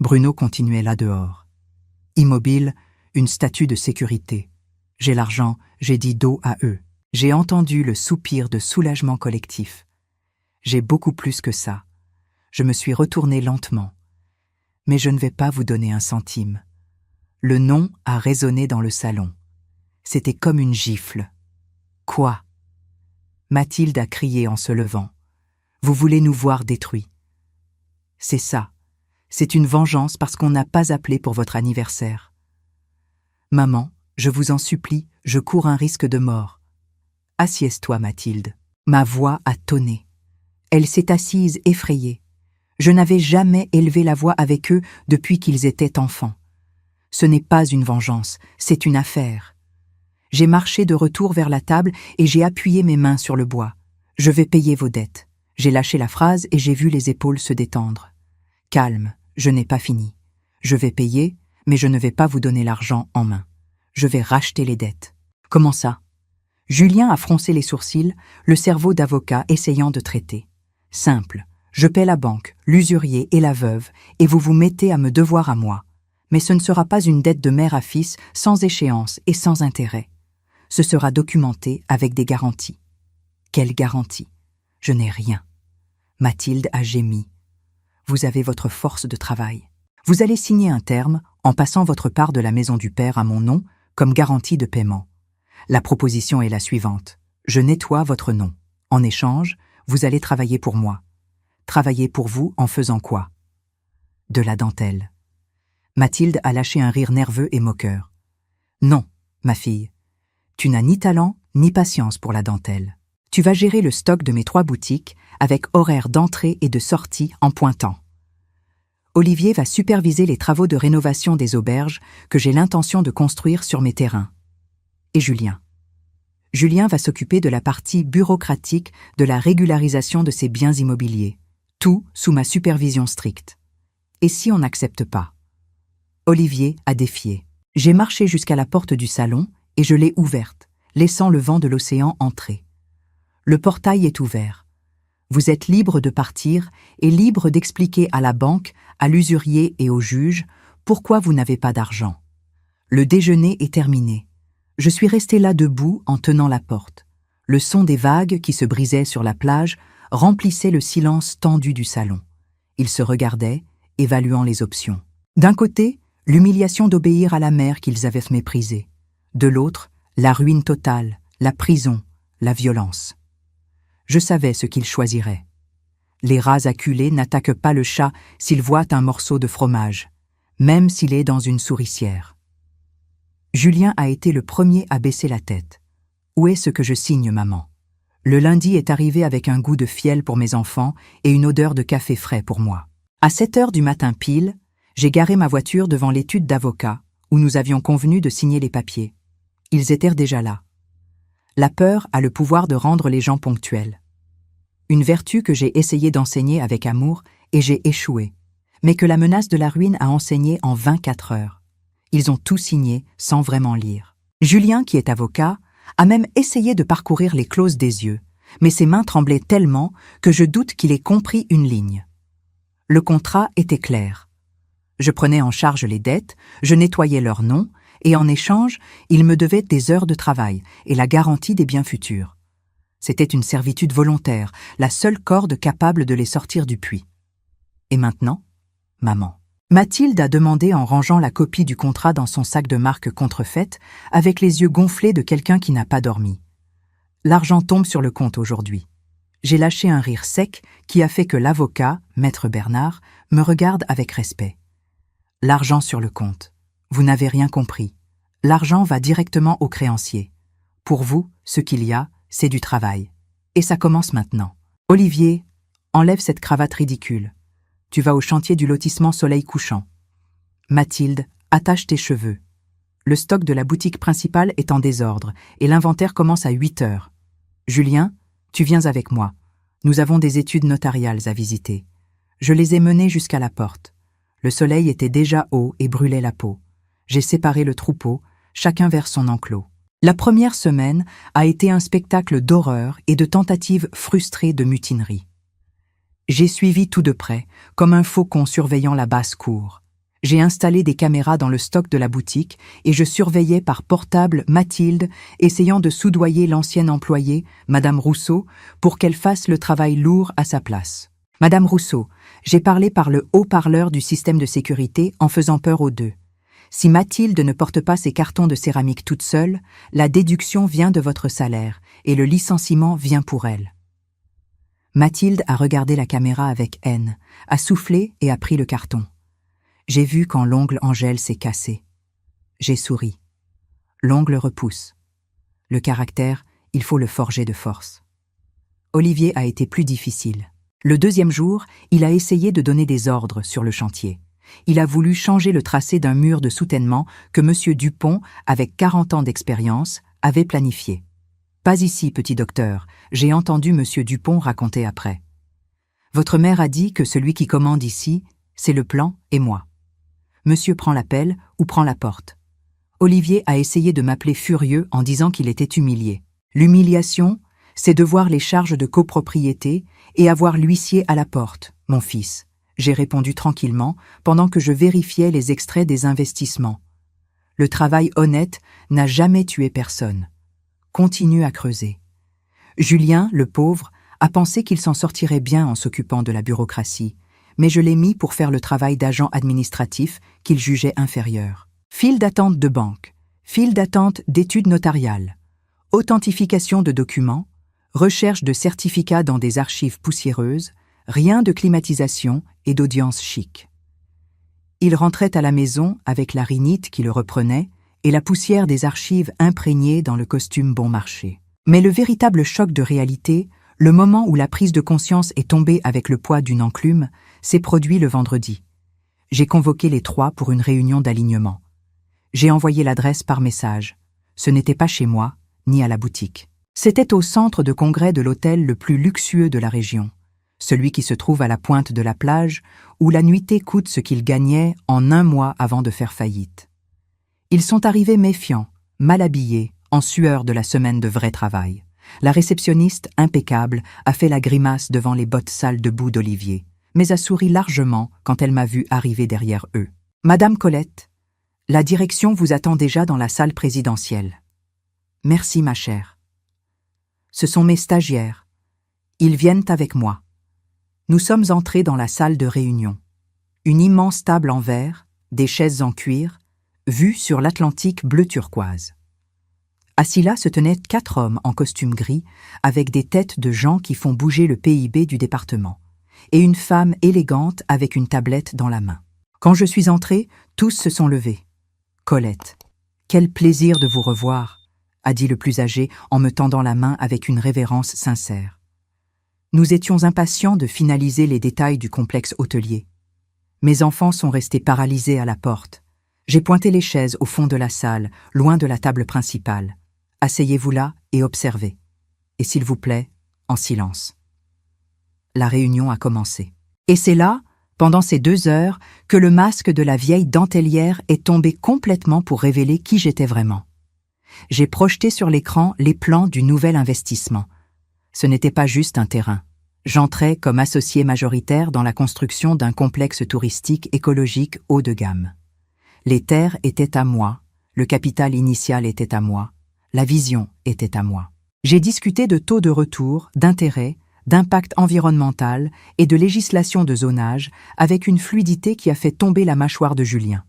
Bruno continuait là dehors. Immobile, une statue de sécurité. J'ai l'argent, j'ai dit dos à eux. J'ai entendu le soupir de soulagement collectif. J'ai beaucoup plus que ça. Je me suis retournée lentement. Mais je ne vais pas vous donner 1 centime. Le nom a résonné dans le salon. C'était comme une gifle. Quoi ? Mathilde a crié en se levant. Vous voulez nous voir détruits. C'est ça. C'est une vengeance parce qu'on n'a pas appelé pour votre anniversaire. Maman, je vous en supplie, je cours un risque de mort. Assieds-toi, Mathilde. Ma voix a tonné. Elle s'est assise effrayée. Je n'avais jamais élevé la voix avec eux depuis qu'ils étaient enfants. Ce n'est pas une vengeance, c'est une affaire. J'ai marché de retour vers la table et j'ai appuyé mes mains sur le bois. Je vais payer vos dettes. J'ai lâché la phrase et j'ai vu les épaules se détendre. Calme, je n'ai pas fini. Je vais payer, mais je ne vais pas vous donner l'argent en main. Je vais racheter les dettes. Comment ça ? Julien a froncé les sourcils, le cerveau d'avocat essayant de traiter. Simple, je paie la banque, l'usurier et la veuve, et vous vous mettez à me devoir à moi. Mais ce ne sera pas une dette de mère à fils, sans échéance et sans intérêt. Ce sera documenté avec des garanties. Quelle garantie ? Je n'ai rien. Mathilde a gémi. Vous avez votre force de travail. Vous allez signer un terme en passant votre part de la maison du père à mon nom comme garantie de paiement. La proposition est la suivante. Je nettoie votre nom. En échange, vous allez travailler pour moi. Travailler pour vous en faisant quoi ? De la dentelle. Mathilde a lâché un rire nerveux et moqueur. Non, ma fille. Tu n'as ni talent ni patience pour la dentelle. Tu vas gérer le stock de mes 3 boutiques avec horaire d'entrée et de sortie en pointant. Olivier va superviser les travaux de rénovation des auberges que j'ai l'intention de construire sur mes terrains. Et Julien. Julien va s'occuper de la partie bureaucratique de la régularisation de ses biens immobiliers. Tout sous ma supervision stricte. Et si on n'accepte pas ? Olivier a défié. J'ai marché jusqu'à la porte du salon et je l'ai ouverte, laissant le vent de l'océan entrer. Le portail est ouvert. Vous êtes libre de partir et libre d'expliquer à la banque, à l'usurier et au juge pourquoi vous n'avez pas d'argent. Le déjeuner est terminé. Je suis resté là debout en tenant la porte. Le son des vagues qui se brisaient sur la plage remplissait le silence tendu du salon. Ils se regardaient, évaluant les options. D'un côté, l'humiliation d'obéir à la mère qu'ils avaient méprisée. De l'autre, la ruine totale, la prison, la violence. Je savais ce qu'ils choisiraient. Les rats acculés n'attaquent pas le chat s'ils voient un morceau de fromage, même s'il est dans une souricière. Julien a été le premier à baisser la tête. « Où est ce que je signe, maman ?» Le lundi est arrivé avec un goût de fiel pour mes enfants et une odeur de café frais pour moi. À 7 heures du matin pile, j'ai garé ma voiture devant l'étude d'avocat, où nous avions convenu de signer les papiers. Ils étaient déjà là. La peur a le pouvoir de rendre les gens ponctuels. Une vertu que j'ai essayé d'enseigner avec amour et j'ai échoué, mais que la menace de la ruine a enseigné en 24 heures. Ils ont tout signé sans vraiment lire. Julien, qui est avocat, a même essayé de parcourir les clauses des yeux, mais ses mains tremblaient tellement que je doute qu'il ait compris une ligne. Le contrat était clair. Je prenais en charge les dettes, je nettoyais leurs noms, et en échange, ils me devaient des heures de travail et la garantie des biens futurs. C'était une servitude volontaire, la seule corde capable de les sortir du puits. Et maintenant, maman. Mathilde a demandé en rangeant la copie du contrat dans son sac de marque contrefaite, avec les yeux gonflés de quelqu'un qui n'a pas dormi. L'argent tombe sur le compte aujourd'hui. J'ai lâché un rire sec qui a fait que l'avocat, maître Bernard, me regarde avec respect. L'argent sur le compte. Vous n'avez rien compris. L'argent va directement au créancier. Pour vous, ce qu'il y a, c'est du travail. Et ça commence maintenant. Olivier, enlève cette cravate ridicule. Tu vas au chantier du lotissement Soleil Couchant. Mathilde, attache tes cheveux. Le stock de la boutique principale est en désordre et l'inventaire commence à 8 heures. Julien, tu viens avec moi. Nous avons des études notariales à visiter. Je les ai menées jusqu'à la porte. Le soleil était déjà haut et brûlait la peau. J'ai séparé le troupeau, chacun vers son enclos. La première semaine a été un spectacle d'horreur et de tentatives frustrées de mutinerie. J'ai suivi tout de près, comme un faucon surveillant la basse-cour. J'ai installé des caméras dans le stock de la boutique et je surveillais par portable Mathilde, essayant de soudoyer l'ancienne employée, Madame Rousseau, pour qu'elle fasse le travail lourd à sa place. Madame Rousseau, j'ai parlé par le haut-parleur du système de sécurité en faisant peur aux deux. Si Mathilde ne porte pas ses cartons de céramique toute seule, la déduction vient de votre salaire et le licenciement vient pour elle. Mathilde a regardé la caméra avec haine, a soufflé et a pris le carton. J'ai vu quand l'ongle Angèle s'est cassé. J'ai souri. L'ongle repousse. Le caractère, il faut le forger de force. Olivier a été plus difficile. Le deuxième jour, il a essayé de donner des ordres sur le chantier. Il a voulu changer le tracé d'un mur de soutènement que M. Dupont, avec 40 ans d'expérience, avait planifié. Pas ici, petit docteur, j'ai entendu M. Dupont raconter après. Votre mère a dit que celui qui commande ici, c'est le plan et moi. Monsieur prend l'appel ou prend la porte. Olivier a essayé de m'appeler furieux en disant qu'il était humilié. L'humiliation, c'est de voir les charges de copropriété et avoir l'huissier à la porte, mon fils. J'ai répondu tranquillement pendant que je vérifiais les extraits des investissements. Le travail honnête n'a jamais tué personne. Continue à creuser. Julien, le pauvre, a pensé qu'il s'en sortirait bien en s'occupant de la bureaucratie, mais je l'ai mis pour faire le travail d'agent administratif qu'il jugeait inférieur. File d'attente de banque, file d'attente d'études notariales, authentification de documents, recherche de certificats dans des archives poussiéreuses, rien de climatisation et d'audience chic. Il rentrait à la maison avec la rhinite qui le reprenait et la poussière des archives imprégnée dans le costume bon marché. Mais le véritable choc de réalité, le moment où la prise de conscience est tombée avec le poids d'une enclume, s'est produit le vendredi. J'ai convoqué les trois pour une réunion d'alignement. J'ai envoyé l'adresse par message. Ce n'était pas chez moi, ni à la boutique. C'était au centre de congrès de l'hôtel le plus luxueux de la région. celui qui se trouve à la pointe de la plage, où la nuitée coûte ce qu'il gagnait en 1 mois avant de faire faillite. Ils sont arrivés méfiants, mal habillés, en sueur de la semaine de vrai travail. La réceptionniste, impeccable, a fait la grimace devant les bottes sales de boue d'Olivier, mais a souri largement quand elle m'a vu arriver derrière eux. « Madame Colette, la direction vous attend déjà dans la salle présidentielle. »« Merci, ma chère. »« Ce sont mes stagiaires. Ils viennent avec moi. » Nous sommes entrés dans la salle de réunion. Une immense table en verre, des chaises en cuir, vue sur l'Atlantique bleu turquoise. Assis là se tenaient 4 hommes en costume gris, avec des têtes de gens qui font bouger le PIB du département, et une femme élégante avec une tablette dans la main. Quand je suis entré, tous se sont levés. « Colette, quel plaisir de vous revoir !» a dit le plus âgé en me tendant la main avec une révérence sincère. Nous étions impatients de finaliser les détails du complexe hôtelier. Mes enfants sont restés paralysés à la porte. J'ai pointé les chaises au fond de la salle, loin de la table principale. Asseyez-vous là et observez. Et s'il vous plaît, en silence. La réunion a commencé. Et c'est là, pendant ces 2 heures, que le masque de la vieille dentelière est tombé complètement pour révéler qui j'étais vraiment. J'ai projeté sur l'écran les plans du nouvel investissement. Ce n'était pas juste un terrain. J'entrais comme associé majoritaire dans la construction d'un complexe touristique écologique haut de gamme. Les terres étaient à moi, le capital initial était à moi, la vision était à moi. J'ai discuté de taux de retour, d'intérêt, d'impact environnemental et de législation de zonage avec une fluidité qui a fait tomber la mâchoire de Julien.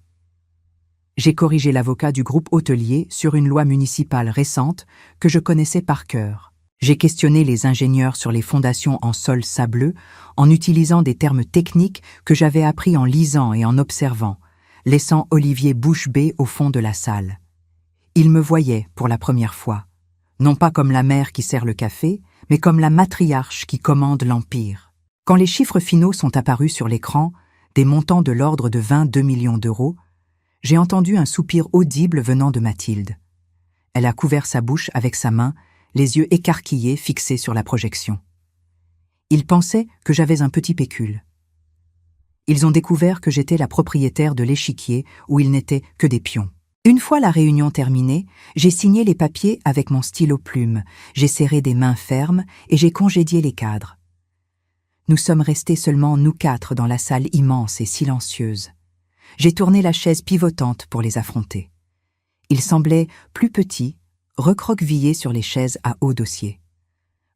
J'ai corrigé l'avocat du groupe hôtelier sur une loi municipale récente que je connaissais par cœur. J'ai questionné les ingénieurs sur les fondations en sol sableux en utilisant des termes techniques que j'avais appris en lisant et en observant, laissant Olivier bouche bée au fond de la salle. Il me voyait pour la première fois, non pas comme la mère qui sert le café, mais comme la matriarche qui commande l'empire. Quand les chiffres finaux sont apparus sur l'écran, des montants de l'ordre de 22 millions d'euros, j'ai entendu un soupir audible venant de Mathilde. Elle a couvert sa bouche avec sa main, les yeux écarquillés fixés sur la projection. Ils pensaient que j'avais un petit pécule. Ils ont découvert que j'étais la propriétaire de l'échiquier où ils n'étaient que des pions. Une fois la réunion terminée, j'ai signé les papiers avec mon stylo plume, j'ai serré des mains fermes et j'ai congédié les cadres. Nous sommes restés seulement nous 4 dans la salle immense et silencieuse. J'ai tourné la chaise pivotante pour les affronter. Ils semblaient plus petits, recroquevillés sur les chaises à haut dossier.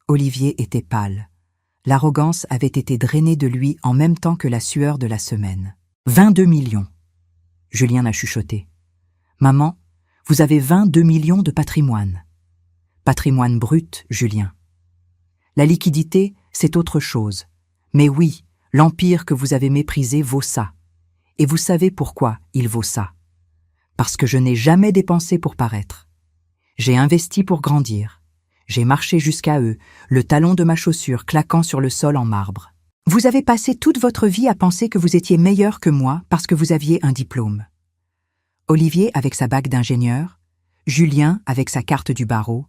Olivier était pâle. L'arrogance avait été drainée de lui en même temps que la sueur de la semaine. 22 millions. Julien a chuchoté. Maman, vous avez 22 millions de patrimoine. Patrimoine brut, Julien. La liquidité, c'est autre chose. Mais oui, l'empire que vous avez méprisé vaut ça. Et vous savez pourquoi il vaut ça. Parce que je n'ai jamais dépensé pour paraître. J'ai investi pour grandir. J'ai marché jusqu'à eux, le talon de ma chaussure claquant sur le sol en marbre. Vous avez passé toute votre vie à penser que vous étiez meilleur que moi parce que vous aviez un diplôme. Olivier avec sa bague d'ingénieur, Julien avec sa carte du barreau,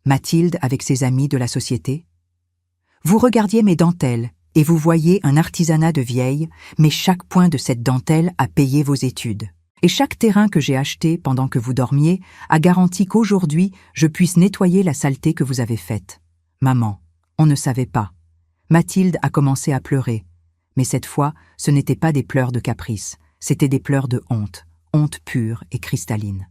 Mathilde avec ses amis de la société. Vous regardiez mes dentelles et vous voyez un artisanat de vieille, mais chaque point de cette dentelle a payé vos études. Et chaque terrain que j'ai acheté pendant que vous dormiez a garanti qu'aujourd'hui, je puisse nettoyer la saleté que vous avez faite. Maman, on ne savait pas. Mathilde a commencé à pleurer. Mais cette fois, ce n'étaient pas des pleurs de caprice, c'étaient des pleurs de honte, honte pure et cristalline.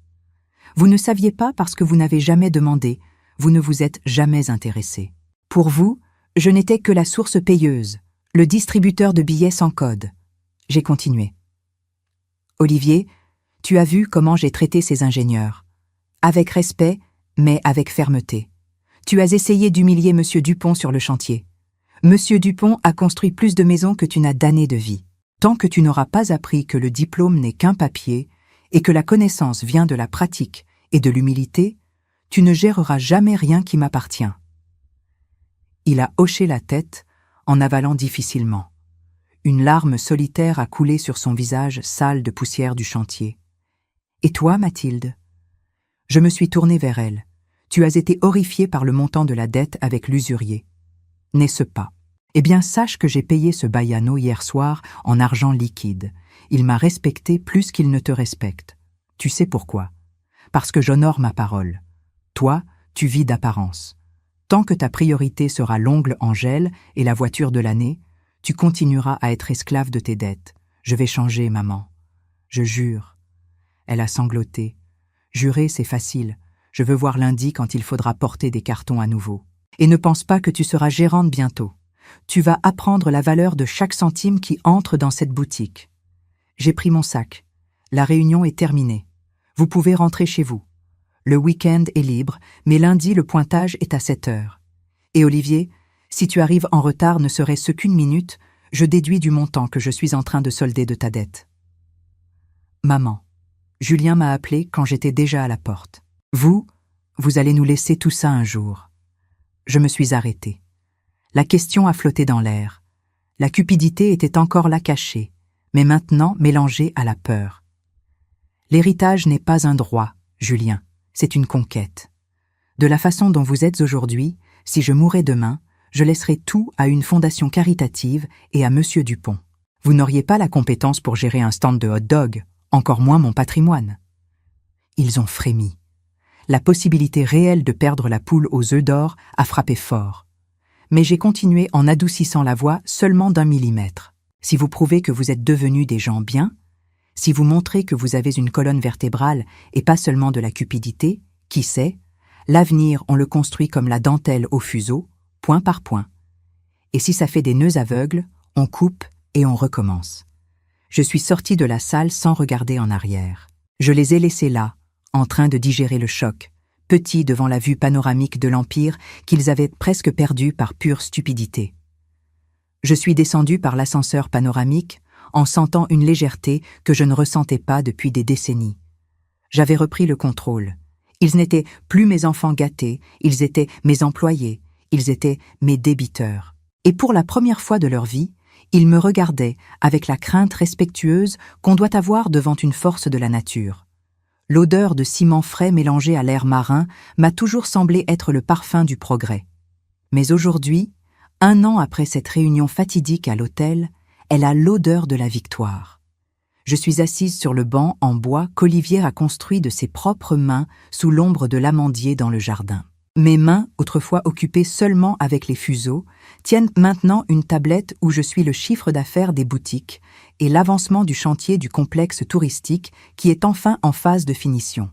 Vous ne saviez pas parce que vous n'avez jamais demandé, vous ne vous êtes jamais intéressé. Pour vous, je n'étais que la source payeuse, le distributeur de billets sans code. J'ai continué. Olivier, tu as vu comment j'ai traité ces ingénieurs. Avec respect, mais avec fermeté. Tu as essayé d'humilier M. Dupont sur le chantier. M. Dupont a construit plus de maisons que tu n'as d'années de vie. Tant que tu n'auras pas appris que le diplôme n'est qu'un papier et que la connaissance vient de la pratique et de l'humilité, tu ne géreras jamais rien qui m'appartient. Il a hoché la tête en avalant difficilement. Une larme solitaire a coulé sur son visage sale de poussière du chantier. « Et toi, Mathilde ?» Je me suis tournée vers elle. « Tu as été horrifiée par le montant de la dette avec l'usurier. N'est-ce pas ?» Eh bien, sache que j'ai payé ce baiano hier soir en argent liquide. Il m'a respecté plus qu'il ne te respecte. Tu sais pourquoi? Parce que j'honore ma parole. Toi, tu vis d'apparence. Tant que ta priorité sera l'ongle en gel et la voiture de l'année, tu continueras à être esclave de tes dettes. Je vais changer, maman. Je jure. Elle a sangloté. Jurer, c'est facile. Je veux voir lundi quand il faudra porter des cartons à nouveau. Et ne pense pas que tu seras gérante bientôt. Tu vas apprendre la valeur de chaque centime qui entre dans cette boutique. J'ai pris mon sac. La réunion est terminée. Vous pouvez rentrer chez vous. Le week-end est libre, mais lundi, le pointage est à 7 heures. Et Olivier, si tu arrives en retard ne serait-ce qu'une minute, je déduis du montant que je suis en train de solder de ta dette. Maman, Julien m'a appelé quand j'étais déjà à la porte. Vous allez nous laisser tout ça un jour. Je me suis arrêtée. La question a flotté dans l'air. La cupidité était encore là cachée, mais maintenant mélangée à la peur. L'héritage n'est pas un droit, Julien, c'est une conquête. De la façon dont vous êtes aujourd'hui, si je mourais demain, je laisserai tout à une fondation caritative et à Monsieur Dupont. Vous n'auriez pas la compétence pour gérer un stand de hot-dog, encore moins mon patrimoine. Ils ont frémi. La possibilité réelle de perdre la poule aux œufs d'or a frappé fort. Mais j'ai continué en adoucissant la voix seulement d'1 millimètre. Si vous prouvez que vous êtes devenus des gens bien, si vous montrez que vous avez une colonne vertébrale et pas seulement de la cupidité, qui sait, l'avenir on le construit comme la dentelle au fuseau, point par point. Et si ça fait des nœuds aveugles, on coupe et on recommence. Je suis sortie de la salle sans regarder en arrière. Je les ai laissés là, en train de digérer le choc, petits devant la vue panoramique de l'Empire qu'ils avaient presque perdu par pure stupidité. Je suis descendue par l'ascenseur panoramique en sentant une légèreté que je ne ressentais pas depuis des décennies. J'avais repris le contrôle. Ils n'étaient plus mes enfants gâtés, ils étaient mes employés, ils étaient mes débiteurs. Et pour la première fois de leur vie, ils me regardaient avec la crainte respectueuse qu'on doit avoir devant une force de la nature. L'odeur de ciment frais mélangé à l'air marin m'a toujours semblé être le parfum du progrès. Mais aujourd'hui, 1 an après cette réunion fatidique à l'hôtel, elle a l'odeur de la victoire. Je suis assise sur le banc en bois qu'Olivier a construit de ses propres mains sous l'ombre de l'amandier dans le jardin. Mes mains, autrefois occupées seulement avec les fuseaux, tiennent maintenant une tablette où je suis le chiffre d'affaires des boutiques et l'avancement du chantier du complexe touristique qui est enfin en phase de finition.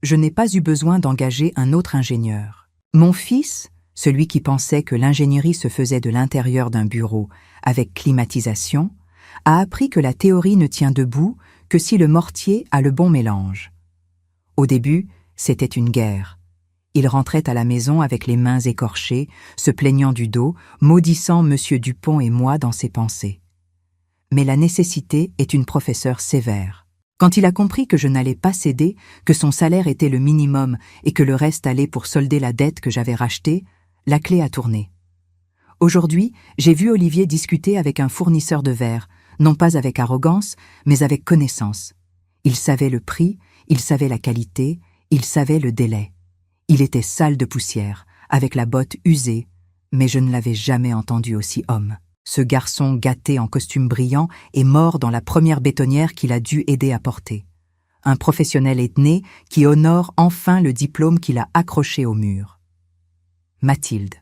Je n'ai pas eu besoin d'engager un autre ingénieur. Mon fils, celui qui pensait que l'ingénierie se faisait de l'intérieur d'un bureau avec climatisation, a appris que la théorie ne tient debout que si le mortier a le bon mélange. Au début, c'était une guerre. Il rentrait à la maison avec les mains écorchées, se plaignant du dos, maudissant Monsieur Dupont et moi dans ses pensées. Mais la nécessité est une professeure sévère. Quand il a compris que je n'allais pas céder, que son salaire était le minimum et que le reste allait pour solder la dette que j'avais rachetée, la clé a tourné. Aujourd'hui, j'ai vu Olivier discuter avec un fournisseur de verre, non pas avec arrogance, mais avec connaissance. Il savait le prix, il savait la qualité, il savait le délai. Il était sale de poussière, avec la botte usée, mais je ne l'avais jamais entendu aussi homme. Ce garçon gâté en costume brillant est mort dans la première bétonnière qu'il a dû aider à porter. Un professionnel est né qui honore enfin le diplôme qu'il a accroché au mur. Mathilde.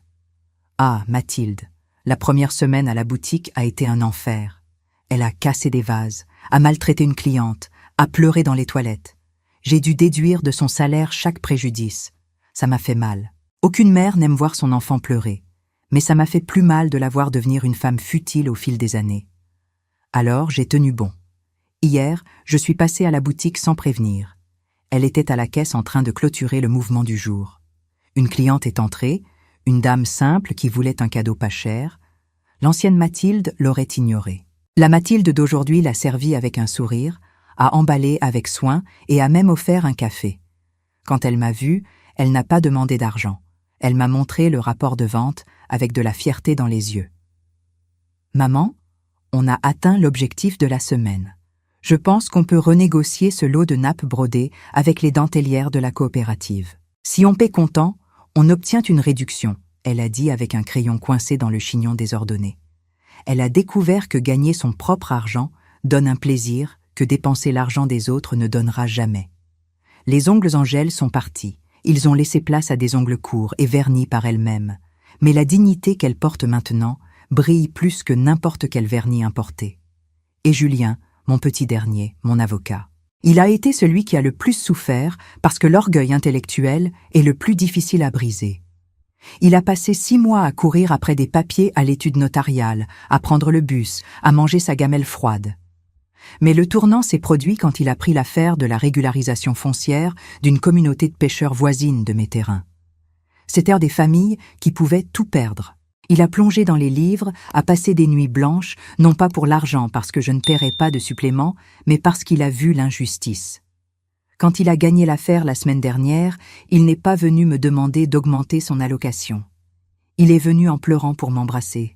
Ah, Mathilde, la première semaine à la boutique a été un enfer. Elle a cassé des vases, a maltraité une cliente, a pleuré dans les toilettes. J'ai dû déduire de son salaire chaque préjudice. Ça m'a fait mal. Aucune mère n'aime voir son enfant pleurer, mais ça m'a fait plus mal de la voir devenir une femme futile au fil des années. Alors j'ai tenu bon. Hier, je suis passée à la boutique sans prévenir. Elle était à la caisse en train de clôturer le mouvement du jour. Une cliente est entrée, une dame simple qui voulait un cadeau pas cher. L'ancienne Mathilde l'aurait ignorée. La Mathilde d'aujourd'hui l'a servie avec un sourire, a emballé avec soin et a même offert un café. Quand elle m'a vue, elle n'a pas demandé d'argent. Elle m'a montré le rapport de vente avec de la fierté dans les yeux. « Maman, on a atteint l'objectif de la semaine. Je pense qu'on peut renégocier ce lot de nappes brodées avec les dentelières de la coopérative. Si on paie comptant, on obtient une réduction, elle a dit avec un crayon coincé dans le chignon désordonné. Elle a découvert que gagner son propre argent donne un plaisir que dépenser l'argent des autres ne donnera jamais. Les ongles en gel sont partis. Ils ont laissé place à des ongles courts et vernis par elles-mêmes. Mais la dignité qu'elle porte maintenant brille plus que n'importe quel vernis importé. Et Julien, mon petit dernier, mon avocat. Il a été celui qui a le plus souffert parce que l'orgueil intellectuel est le plus difficile à briser. Il a passé 6 mois à courir après des papiers à l'étude notariale, à prendre le bus, à manger sa gamelle froide. Mais le tournant s'est produit quand il a pris l'affaire de la régularisation foncière d'une communauté de pêcheurs voisine de mes terrains. C'étaient des familles qui pouvaient tout perdre. Il a plongé dans les livres, a passé des nuits blanches, non pas pour l'argent parce que je ne paierais pas de supplément, mais parce qu'il a vu l'injustice. Quand il a gagné l'affaire la semaine dernière, il n'est pas venu me demander d'augmenter son allocation. Il est venu en pleurant pour m'embrasser.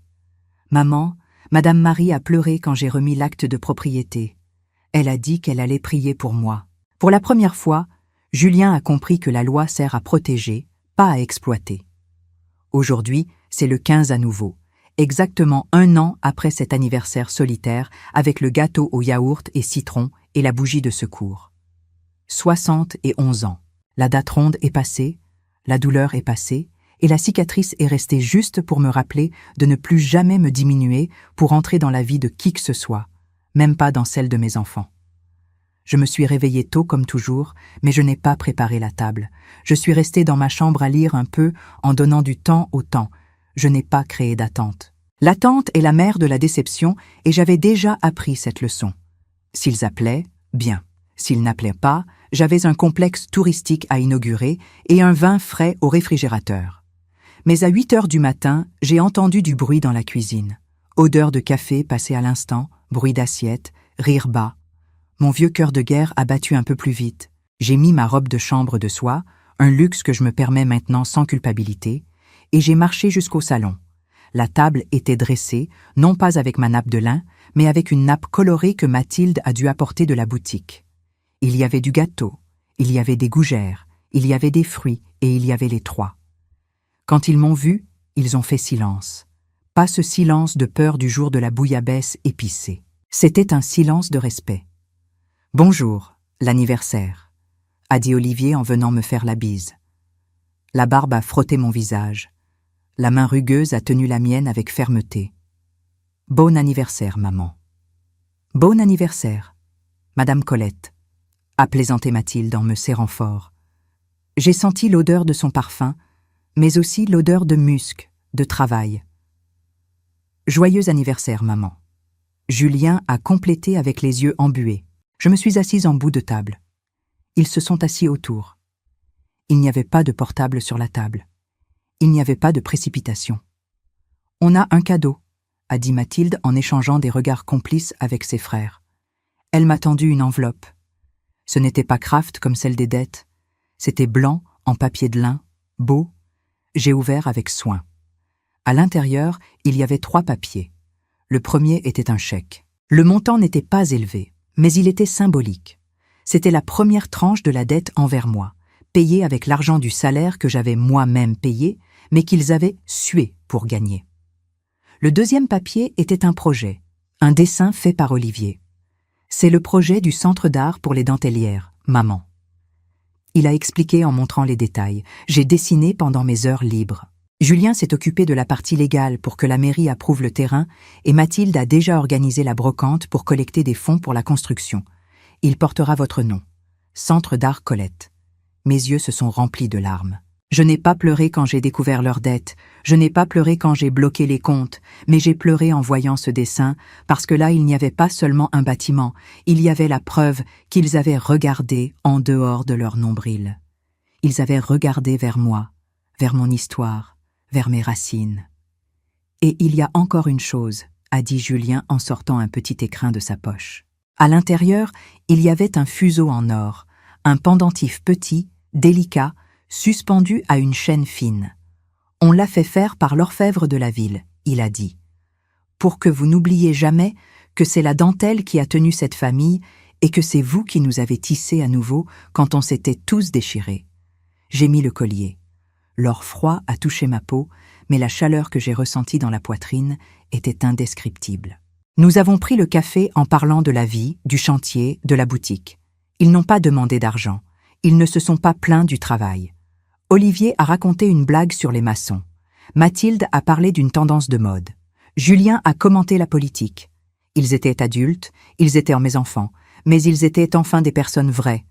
Maman, Madame Marie a pleuré quand j'ai remis l'acte de propriété. Elle a dit qu'elle allait prier pour moi. Pour la première fois, Julien a compris que la loi sert à protéger, pas à exploiter. Aujourd'hui, c'est le 15 à nouveau, exactement 1 an après cet anniversaire solitaire avec le gâteau au yaourt et citron et la bougie de secours. 71 ans. La date ronde est passée, la douleur est passée, et la cicatrice est restée juste pour me rappeler de ne plus jamais me diminuer pour entrer dans la vie de qui que ce soit, même pas dans celle de mes enfants. Je me suis réveillée tôt comme toujours, mais je n'ai pas préparé la table. Je suis restée dans ma chambre à lire un peu en donnant du temps au temps. Je n'ai pas créé d'attente. L'attente est la mère de la déception et j'avais déjà appris cette leçon. S'ils appelaient, bien. S'ils n'appelaient pas, j'avais un complexe touristique à inaugurer et un vin frais au réfrigérateur. Mais à 8 heures du matin, j'ai entendu du bruit dans la cuisine. Odeur de café passée à l'instant, bruit d'assiette, rire bas. Mon vieux cœur de guerre a battu un peu plus vite. J'ai mis ma robe de chambre de soie, un luxe que je me permets maintenant sans culpabilité, et j'ai marché jusqu'au salon. La table était dressée, non pas avec ma nappe de lin, mais avec une nappe colorée que Mathilde a dû apporter de la boutique. Il y avait du gâteau, il y avait des gougères, il y avait des fruits et il y avait les 3. Quand ils m'ont vu, ils ont fait silence. Pas ce silence de peur du jour de la bouillabaisse épicée. C'était un silence de respect. « Bonjour, l'anniversaire », a dit Olivier en venant me faire la bise. La barbe a frotté mon visage. La main rugueuse a tenu la mienne avec fermeté. « Bon anniversaire, maman. »« Bon anniversaire, Madame Colette », a plaisanté Mathilde en me serrant fort. J'ai senti l'odeur de son parfum, mais aussi l'odeur de musc, de travail. « Joyeux anniversaire, maman. » Julien a complété avec les yeux embués. Je me suis assise en bout de table. Ils se sont assis autour. Il n'y avait pas de portable sur la table. Il n'y avait pas de précipitation. « On a un cadeau », a dit Mathilde en échangeant des regards complices avec ses frères. Elle m'a tendu une enveloppe. Ce n'était pas Kraft comme celle des dettes. C'était blanc, en papier de lin, beau. J'ai ouvert avec soin. À l'intérieur, il y avait 3 papiers. Le premier était un chèque. Le montant n'était pas élevé, mais il était symbolique. C'était la première tranche de la dette envers moi, payée avec l'argent du salaire que j'avais moi-même payé, mais qu'ils avaient sué pour gagner. Le deuxième papier était un projet, un dessin fait par Olivier. C'est le projet du Centre d'art pour les dentelières, maman. Il a expliqué en montrant les détails. J'ai dessiné pendant mes heures libres. Julien s'est occupé de la partie légale pour que la mairie approuve le terrain et Mathilde a déjà organisé la brocante pour collecter des fonds pour la construction. Il portera votre nom. Centre d'art Colette. Mes yeux se sont remplis de larmes. Je n'ai pas pleuré quand j'ai découvert leurs dettes, je n'ai pas pleuré quand j'ai bloqué les comptes, mais j'ai pleuré en voyant ce dessin, parce que là il n'y avait pas seulement un bâtiment, il y avait la preuve qu'ils avaient regardé en dehors de leur nombril. Ils avaient regardé vers moi, vers mon histoire, vers mes racines. Et il y a encore une chose, a dit Julien en sortant un petit écrin de sa poche. À l'intérieur, il y avait un fuseau en or, un pendentif petit, délicat, suspendu à une chaîne fine. On l'a fait faire par l'orfèvre de la ville, il a dit, pour que vous n'oubliez jamais que c'est la dentelle qui a tenu cette famille et que c'est vous qui nous avez tissés à nouveau quand on s'était tous déchirés. J'ai mis le collier. Leur froid a touché ma peau, mais la chaleur que j'ai ressentie dans la poitrine était indescriptible. Nous avons pris le café en parlant de la vie, du chantier, de la boutique. Ils n'ont pas demandé d'argent. Ils ne se sont pas plaints du travail. Olivier a raconté une blague sur les maçons. Mathilde a parlé d'une tendance de mode. Julien a commenté la politique. Ils étaient adultes, ils étaient mes enfants, mais ils étaient enfin des personnes vraies.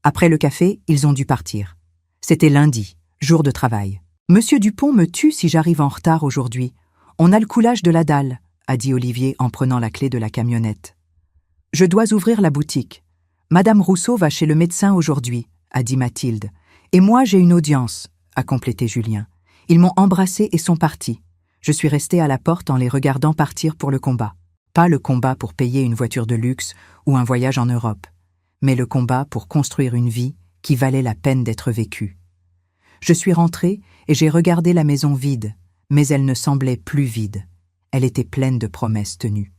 Après le café, ils ont dû partir. C'était lundi, jour de travail. « Monsieur Dupont me tue si j'arrive en retard aujourd'hui. On a le coulage de la dalle, » a dit Olivier en prenant la clé de la camionnette. « Je dois ouvrir la boutique. Madame Rousseau va chez le médecin aujourd'hui, » a dit Mathilde. « Et moi j'ai une audience, » a complété Julien. Ils m'ont embrassé et sont partis. Je suis restée à la porte en les regardant partir pour le combat. Pas le combat pour payer une voiture de luxe ou un voyage en Europe, mais le combat pour construire une vie qui valait la peine d'être vécue. Je suis rentrée et j'ai regardé la maison vide, mais elle ne semblait plus vide. Elle était pleine de promesses tenues.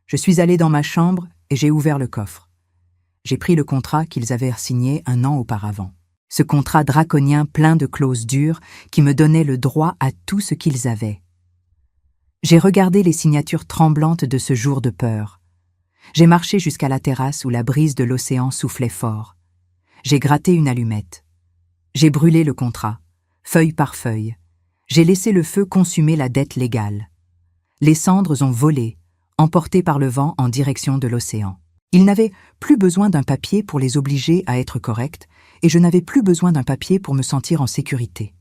Je suis allée dans ma chambre et j'ai ouvert le coffre. J'ai pris le contrat qu'ils avaient signé un an auparavant. Ce contrat draconien plein de clauses dures qui me donnait le droit à tout ce qu'ils avaient. J'ai regardé les signatures tremblantes de ce jour de peur. J'ai marché jusqu'à la terrasse où la brise de l'océan soufflait fort. J'ai gratté une allumette. J'ai brûlé le contrat, feuille par feuille. J'ai laissé le feu consumer la dette légale. Les cendres ont volé, emportées par le vent en direction de l'océan. Ils n'avaient plus besoin d'un papier pour les obliger à être corrects, et je n'avais plus besoin d'un papier pour me sentir en sécurité.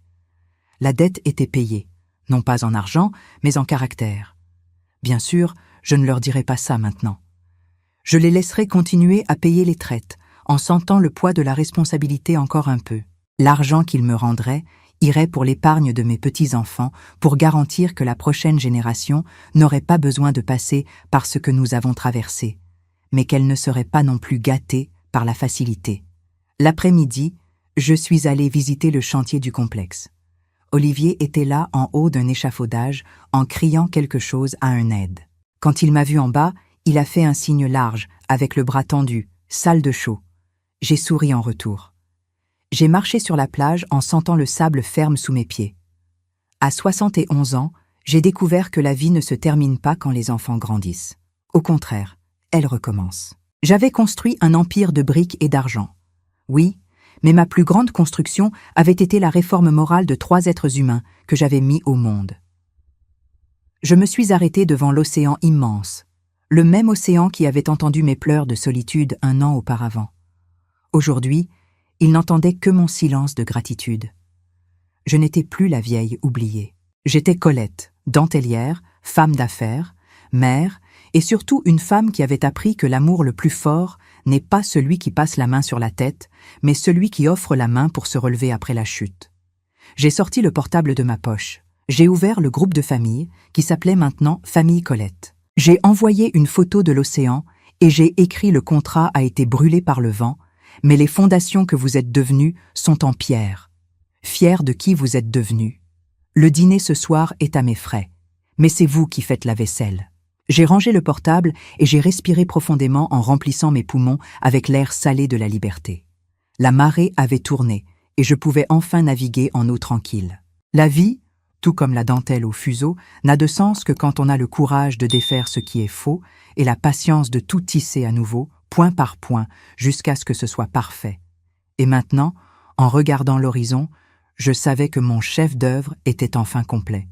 La dette était payée, non pas en argent, mais en caractère. Bien sûr, je ne leur dirai pas ça maintenant. Je les laisserai continuer à payer les traites, en sentant le poids de la responsabilité encore un peu. L'argent qu'ils me rendraient irait pour l'épargne de mes petits-enfants pour garantir que la prochaine génération n'aurait pas besoin de passer par ce que nous avons traversé, mais qu'elle ne serait pas non plus gâtée par la facilité. L'après-midi, je suis allée visiter le chantier du complexe. Olivier était là en haut d'un échafaudage en criant quelque chose à un aide. Quand il m'a vu en bas, il a fait un signe large, avec le bras tendu, salle de chaud. J'ai souri en retour. J'ai marché sur la plage en sentant le sable ferme sous mes pieds. À 71 ans, j'ai découvert que la vie ne se termine pas quand les enfants grandissent. Au contraire, elle recommence. J'avais construit un empire de briques et d'argent. Oui, mais ma plus grande construction avait été la réforme morale de 3 êtres humains que j'avais mis au monde. Je me suis arrêtée devant l'océan immense, le même océan qui avait entendu mes pleurs de solitude un an auparavant. Aujourd'hui, il n'entendait que mon silence de gratitude. Je n'étais plus la vieille oubliée. J'étais Colette, dentelière, femme d'affaires, mère, et surtout une femme qui avait appris que l'amour le plus fort n'est pas celui qui passe la main sur la tête, mais celui qui offre la main pour se relever après la chute. J'ai sorti le portable de ma poche. J'ai ouvert le groupe de famille, qui s'appelait maintenant Famille Colette. J'ai envoyé une photo de l'océan et j'ai écrit le contrat a été brûlé par le vent, mais les fondations que vous êtes devenues sont en pierre. Fiers de qui vous êtes devenus. Le dîner ce soir est à mes frais, mais c'est vous qui faites la vaisselle. J'ai rangé le portable et j'ai respiré profondément en remplissant mes poumons avec l'air salé de la liberté. La marée avait tourné et je pouvais enfin naviguer en eau tranquille. La vie, tout comme la dentelle au fuseau, n'a de sens que quand on a le courage de défaire ce qui est faux et la patience de tout tisser à nouveau, point par point, jusqu'à ce que ce soit parfait. Et maintenant, en regardant l'horizon, je savais que mon chef d'œuvre était enfin complet.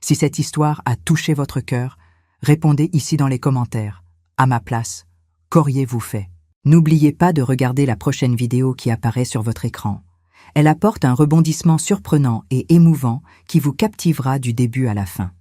Si cette histoire a touché votre cœur, répondez ici dans les commentaires. À ma place, qu'auriez-vous fait? N'oubliez pas de regarder la prochaine vidéo qui apparaît sur votre écran. Elle apporte un rebondissement surprenant et émouvant qui vous captivera du début à la fin.